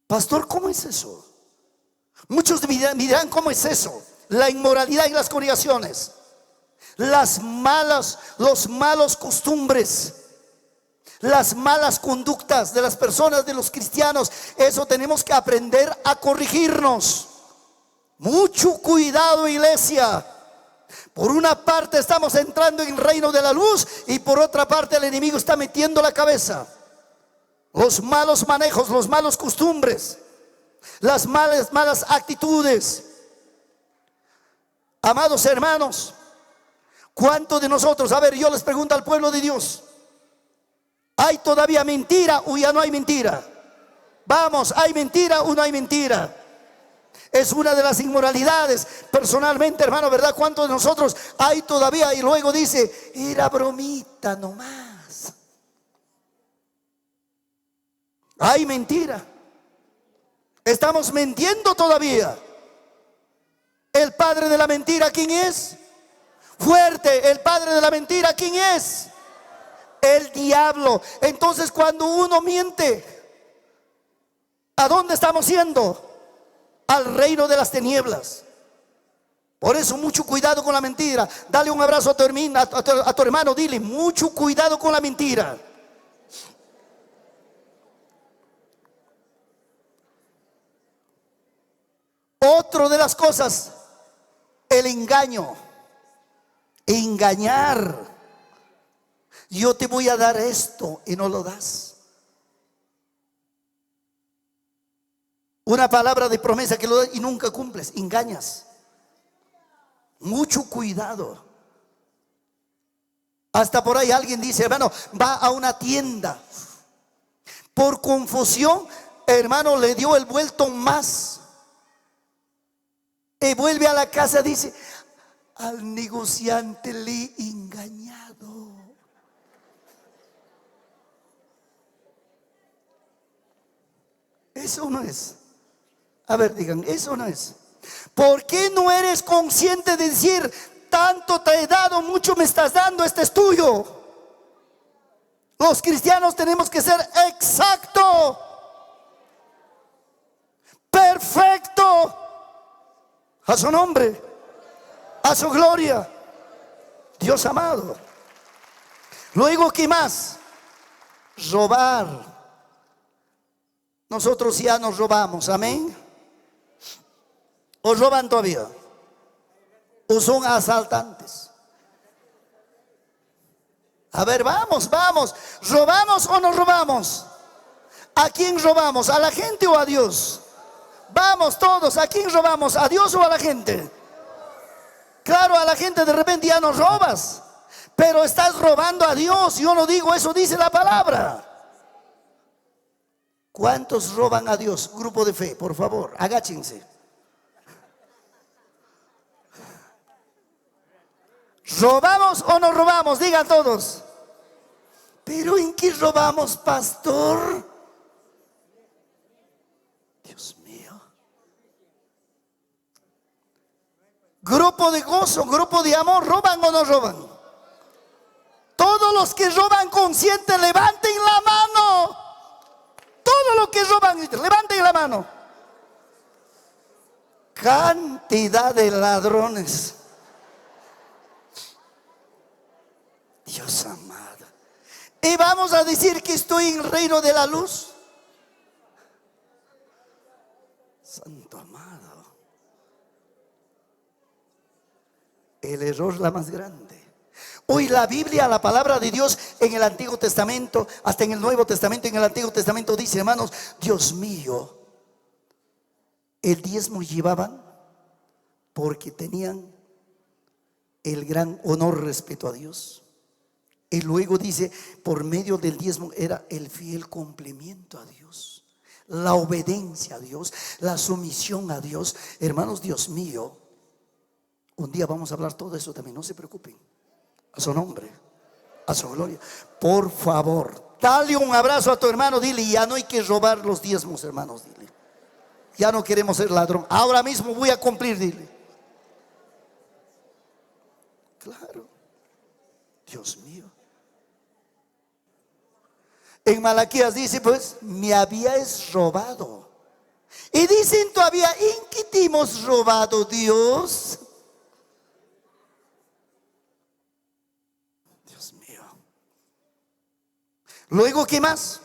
Pastor, ¿cómo es eso? Muchos dirán, ¿cómo es eso? La inmoralidad en las congregaciones. Los malos costumbres, las malas conductas de las personas, de los cristianos. Eso tenemos que aprender a corregirnos. Mucho cuidado, iglesia. Por una parte estamos entrando en el reino de la luz, y por otra parte el enemigo está metiendo la cabeza. Los malos manejos, los malos costumbres, las malas actitudes. Amados hermanos, ¿cuántos de nosotros, a ver, yo les pregunto al pueblo de Dios, ¿hay todavía mentira o ya no hay mentira? Vamos, ¿hay mentira o no hay mentira? Es una de las inmoralidades. Personalmente, hermano, ¿verdad? ¿Cuántos de nosotros hay todavía? Y luego dice, era bromita nomás. Hay mentira. Estamos mintiendo todavía. El padre de la mentira, ¿quién es? Fuerte. El padre de la mentira, ¿quién es? El diablo. Entonces, cuando uno miente, ¿a dónde estamos yendo? Al reino de las tinieblas. Por eso mucho cuidado con la mentira. Dale un abrazo a tu hermano, dile, mucho cuidado con la mentira. dentro de las cosas, el engaño. Engañar. Yo te voy a dar esto y no lo das. Una palabra de promesa que lo das y nunca cumples. Engañas. Mucho cuidado. Hasta por ahí alguien dice, hermano, va a una tienda. Por confusión, hermano, le dio el vuelto más. Y vuelve a la casa, dice, al negociante le he engañado. Eso no es. A ver, digan, eso no es. ¿Por qué no eres consciente de decir, tanto te he dado, mucho me estás dando, este es tuyo? Los cristianos tenemos que ser exacto, perfecto, a su nombre, a su gloria, Dios amado. Luego, ¿qué más? Robar. Nosotros ya nos robamos, amén. ¿O roban todavía? ¿O son asaltantes? A ver, vamos. ¿Robamos o no robamos? ¿A quién robamos? ¿A la gente o a Dios? Vamos todos, ¿a quién robamos? ¿A Dios o a la gente? Claro, a la gente de repente ya no robas, pero estás robando a Dios. Yo no digo eso, dice la palabra. ¿Cuántos roban a Dios? Grupo de fe, por favor, agáchense. ¿Robamos o no robamos? Digan todos. ¿Pero en qué robamos, pastor? Dios mío. Grupo de gozo, grupo de amor, ¿roban o no roban? Todos los que roban consciente, levanten la mano. Todos los que roban, levanten la mano. Cantidad de ladrones. Dios amado. Y vamos a decir que estoy en el reino de la luz. Santo amado. El error la más grande. Hoy la Biblia, la palabra de Dios en el Antiguo Testamento, hasta en el Nuevo Testamento, en el Antiguo Testamento dice, hermanos, Dios mío, el diezmo llevaban porque tenían el gran honor, respeto a Dios. Y luego dice, por medio del diezmo era el fiel cumplimiento a Dios, la obediencia a Dios, la sumisión a Dios. Hermanos, Dios mío, un día vamos a hablar todo eso también, no se preocupen. A su nombre, a su gloria. Por favor, dale un abrazo a tu hermano, dile, ya no hay que robar los diezmos, hermanos, dile. Ya no queremos ser ladrón. Ahora mismo voy a cumplir, dile. Claro. Dios mío. En Malaquías dice, pues, me habíais robado. Y dicen todavía, ¿en qué te hemos robado, Dios? Dios mío. Luego, ¿qué más?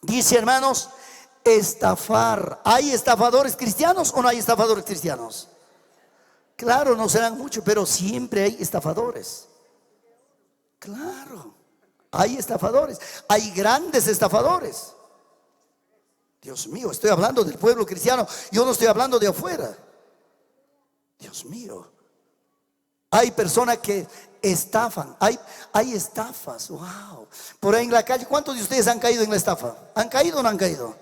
Dice, hermanos, estafar. ¿Hay estafadores cristianos o no hay estafadores cristianos? Claro, no serán muchos, pero siempre hay estafadores. Claro. Hay estafadores, hay grandes estafadores. Dios mío, estoy hablando del pueblo cristiano, yo no estoy hablando de afuera. Dios mío, hay personas que estafan, hay estafas, wow. Por ahí en la calle, ¿cuántos de ustedes han caído en la estafa? ¿Han caído o no han caído?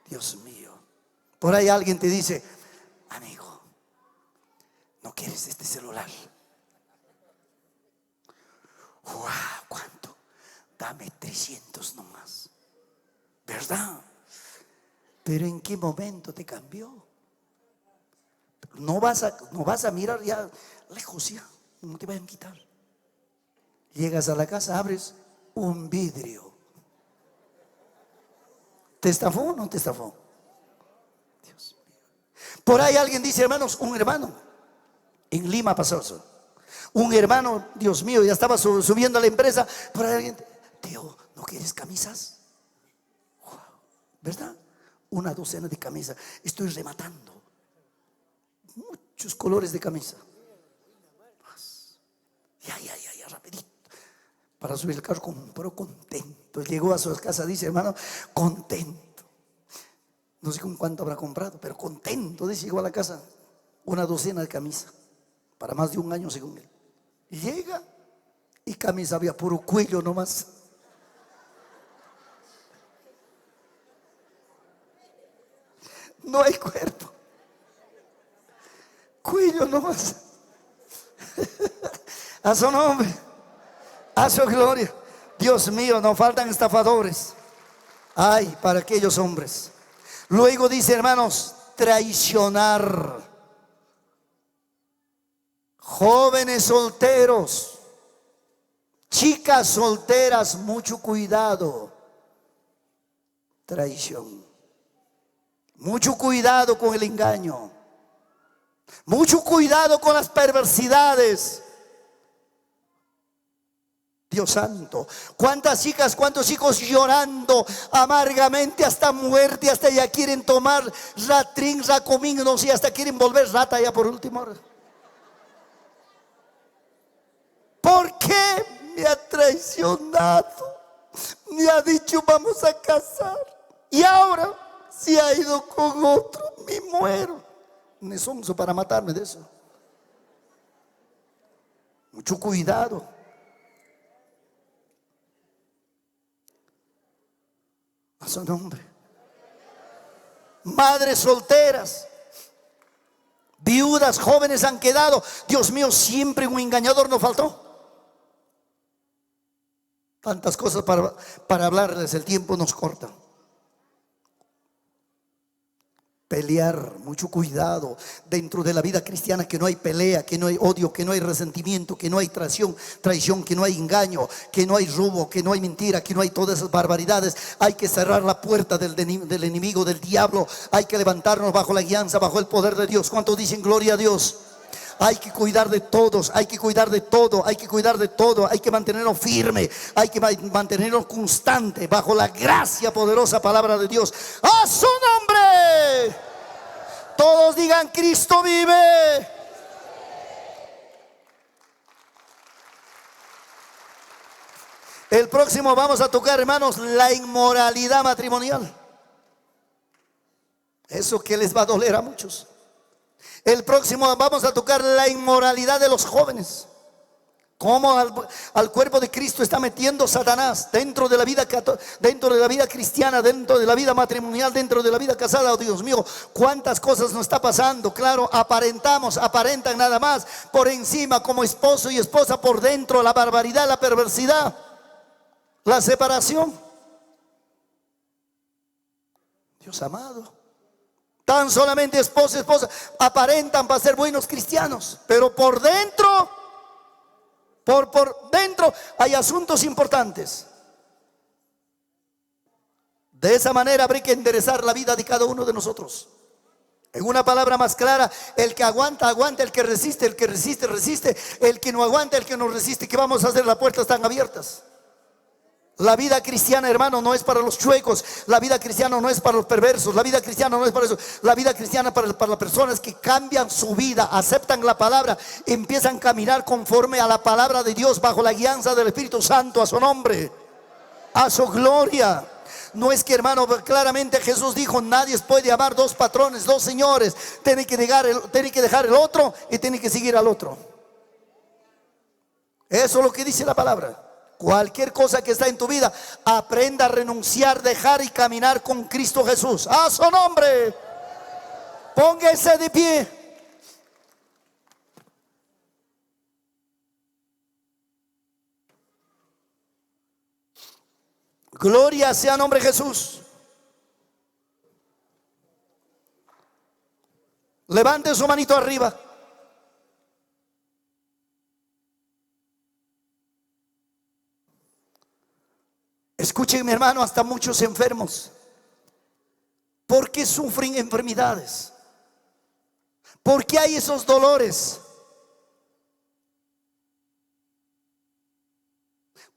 Dios mío, por ahí alguien te dice, amigo, ¿no quieres este celular? Wow, ¿cuánto? Dame 300 nomás, ¿verdad? Pero ¿en qué momento te cambió? No vas a mirar ya lejos, ya no te vayan a quitar. Llegas a la casa, abres un vidrio. ¿Te estafó o no te estafó? Dios mío. Por ahí alguien dice, hermanos, un hermano en Lima pasó eso. Un hermano, Dios mío, ya estaba subiendo a la empresa. Por ahí alguien, tío, ¿no quieres camisas? Wow, ¿verdad? Una docena de camisas. Estoy rematando. muchos colores de camisa. Ya, rapidito. Para subir el carro, compró contento. Llegó a su casa, dice, hermano, contento. No sé con cuánto habrá comprado, pero contento. Dice, llegó a la casa, una docena de camisas, para más de un año según él. Y llega, y camisa había puro cuello nomás. No hay cuerpo. Cuello nomás. A su nombre, a su gloria. Dios mío, no faltan estafadores. Ay, para aquellos hombres. Luego dice, hermanos, traicionar. Jóvenes solteros, chicas solteras, mucho cuidado. Traición. Mucho cuidado con el engaño. Mucho cuidado con las perversidades. Dios santo, cuántas chicas, cuántos hijos llorando amargamente hasta muerte, hasta ya quieren tomar ratrín, racomín, no sé, hasta quieren volver rata ya por último. ¿Por qué me ha traicionado? Me ha dicho vamos a casar y ahora se ha ido con otro, me muero. Me sonso para matarme de eso. Mucho cuidado. A su nombre. Madres solteras, viudas, jóvenes han quedado. Dios mío, siempre un engañador nos faltó. Tantas cosas para hablarles, el tiempo nos corta. Pelear, mucho cuidado dentro de la vida cristiana, que no hay pelea, que no hay odio, que no hay resentimiento, que no hay traición, que no hay engaño, que no hay robo, que no hay mentira, que no hay todas esas barbaridades. Hay que cerrar la puerta del enemigo, del diablo. Hay que levantarnos bajo la guianza, bajo el poder de Dios. ¿Cuántos dicen gloria a Dios? Hay que cuidar de todos, hay que cuidar de todo, hay que cuidar de todo, hay que mantenernos firme, hay que mantenernos constante bajo la gracia poderosa palabra de Dios. ¡A su nombre! Todos digan Cristo vive. El próximo vamos a tocar, hermanos, la inmoralidad matrimonial. Eso que les va a doler a muchos. El próximo vamos a tocar la inmoralidad de los jóvenes. Cómo al cuerpo de Cristo está metiendo Satanás dentro de la vida cristiana, dentro de la vida matrimonial, dentro de la vida casada. Oh, Dios mío, cuántas cosas nos está pasando. Claro, aparentan nada más por encima como esposo y esposa, por dentro la barbaridad, la perversidad, la separación. Dios amado. Tan solamente esposo y esposa aparentan para ser buenos cristianos, pero por dentro, por dentro hay asuntos importantes. De esa manera habría que enderezar la vida de cada uno de nosotros. En una palabra más clara, el que aguanta, aguanta, el que resiste, resiste, el que no aguanta, el que no resiste. ¿Qué vamos a hacer? Las puertas están abiertas. La vida cristiana, hermano, no es para los chuecos. La vida cristiana no es para los perversos. La vida cristiana no es para eso. La vida cristiana para las personas que cambian su vida, aceptan la palabra, empiezan a caminar conforme a la palabra de Dios, bajo la guianza del Espíritu Santo. A su nombre, a su gloria. No es que, hermano, claramente Jesús dijo: nadie puede amar dos patrones, dos señores. Tiene que dejar el otro y tiene que seguir al otro. Eso es lo que dice la palabra. Cualquier cosa que está en tu vida, aprenda a renunciar, dejar y caminar con Cristo Jesús. ¡A su nombre! Póngase de pie. Gloria sea el nombre de Jesús. Levante su manito arriba. Escuchen, mi hermano, hasta muchos enfermos. ¿Por qué sufren enfermedades? ¿Por qué hay esos dolores?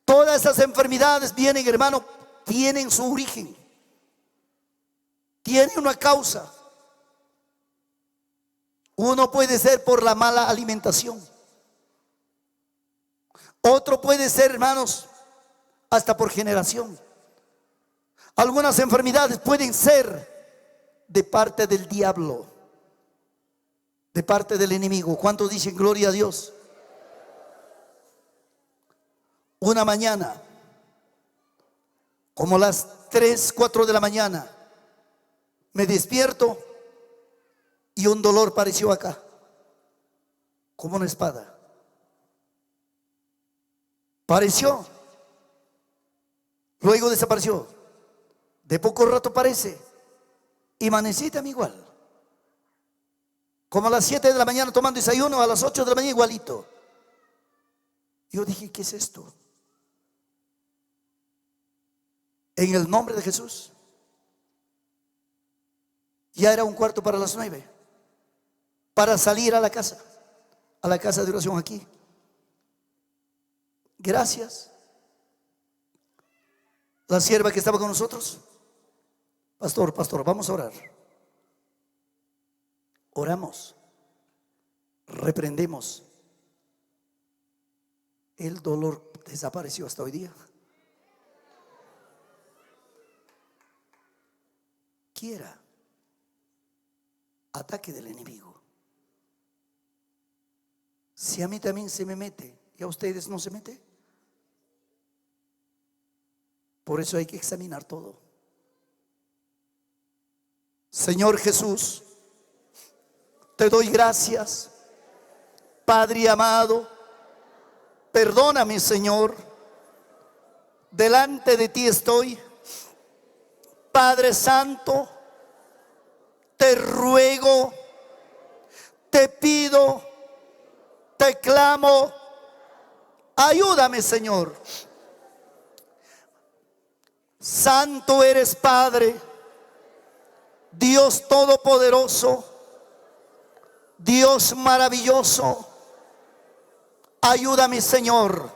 Todas esas enfermedades vienen, hermano, tienen su origen, tienen una causa. Uno puede ser por la mala alimentación. Otro puede ser, hermanos, hasta por generación. Algunas enfermedades pueden ser de parte del diablo, de parte del enemigo. ¿Cuántos dicen gloria a Dios? Una mañana, como las 3, 4 de la mañana, me despierto y un dolor apareció acá, como una espada. Pareció, luego desapareció. De poco rato aparece y amanecí también igual. Como a las 7 de la mañana tomando desayuno, a las 8 de la mañana igualito. Yo dije, ¿qué es esto? En el nombre de Jesús. Ya era 1:15 para las 9, para salir a la casa de oración aquí. Gracias. La sierva que estaba con nosotros, pastor, vamos a orar. Oramos, reprendemos. El dolor desapareció hasta hoy día. Quiera ataque del enemigo. Si a mí también se me mete y a ustedes no se mete, por eso hay que examinar todo. Señor Jesús, te doy gracias, Padre amado. Perdóname, Señor. Delante de ti estoy, Padre Santo. Te ruego, te pido, te clamo, ayúdame, Señor. Santo eres, Padre, Dios todopoderoso, Dios maravilloso. Ayúdame, Señor.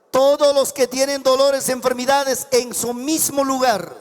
Todos los que tienen dolores, enfermedades, en su mismo lugar,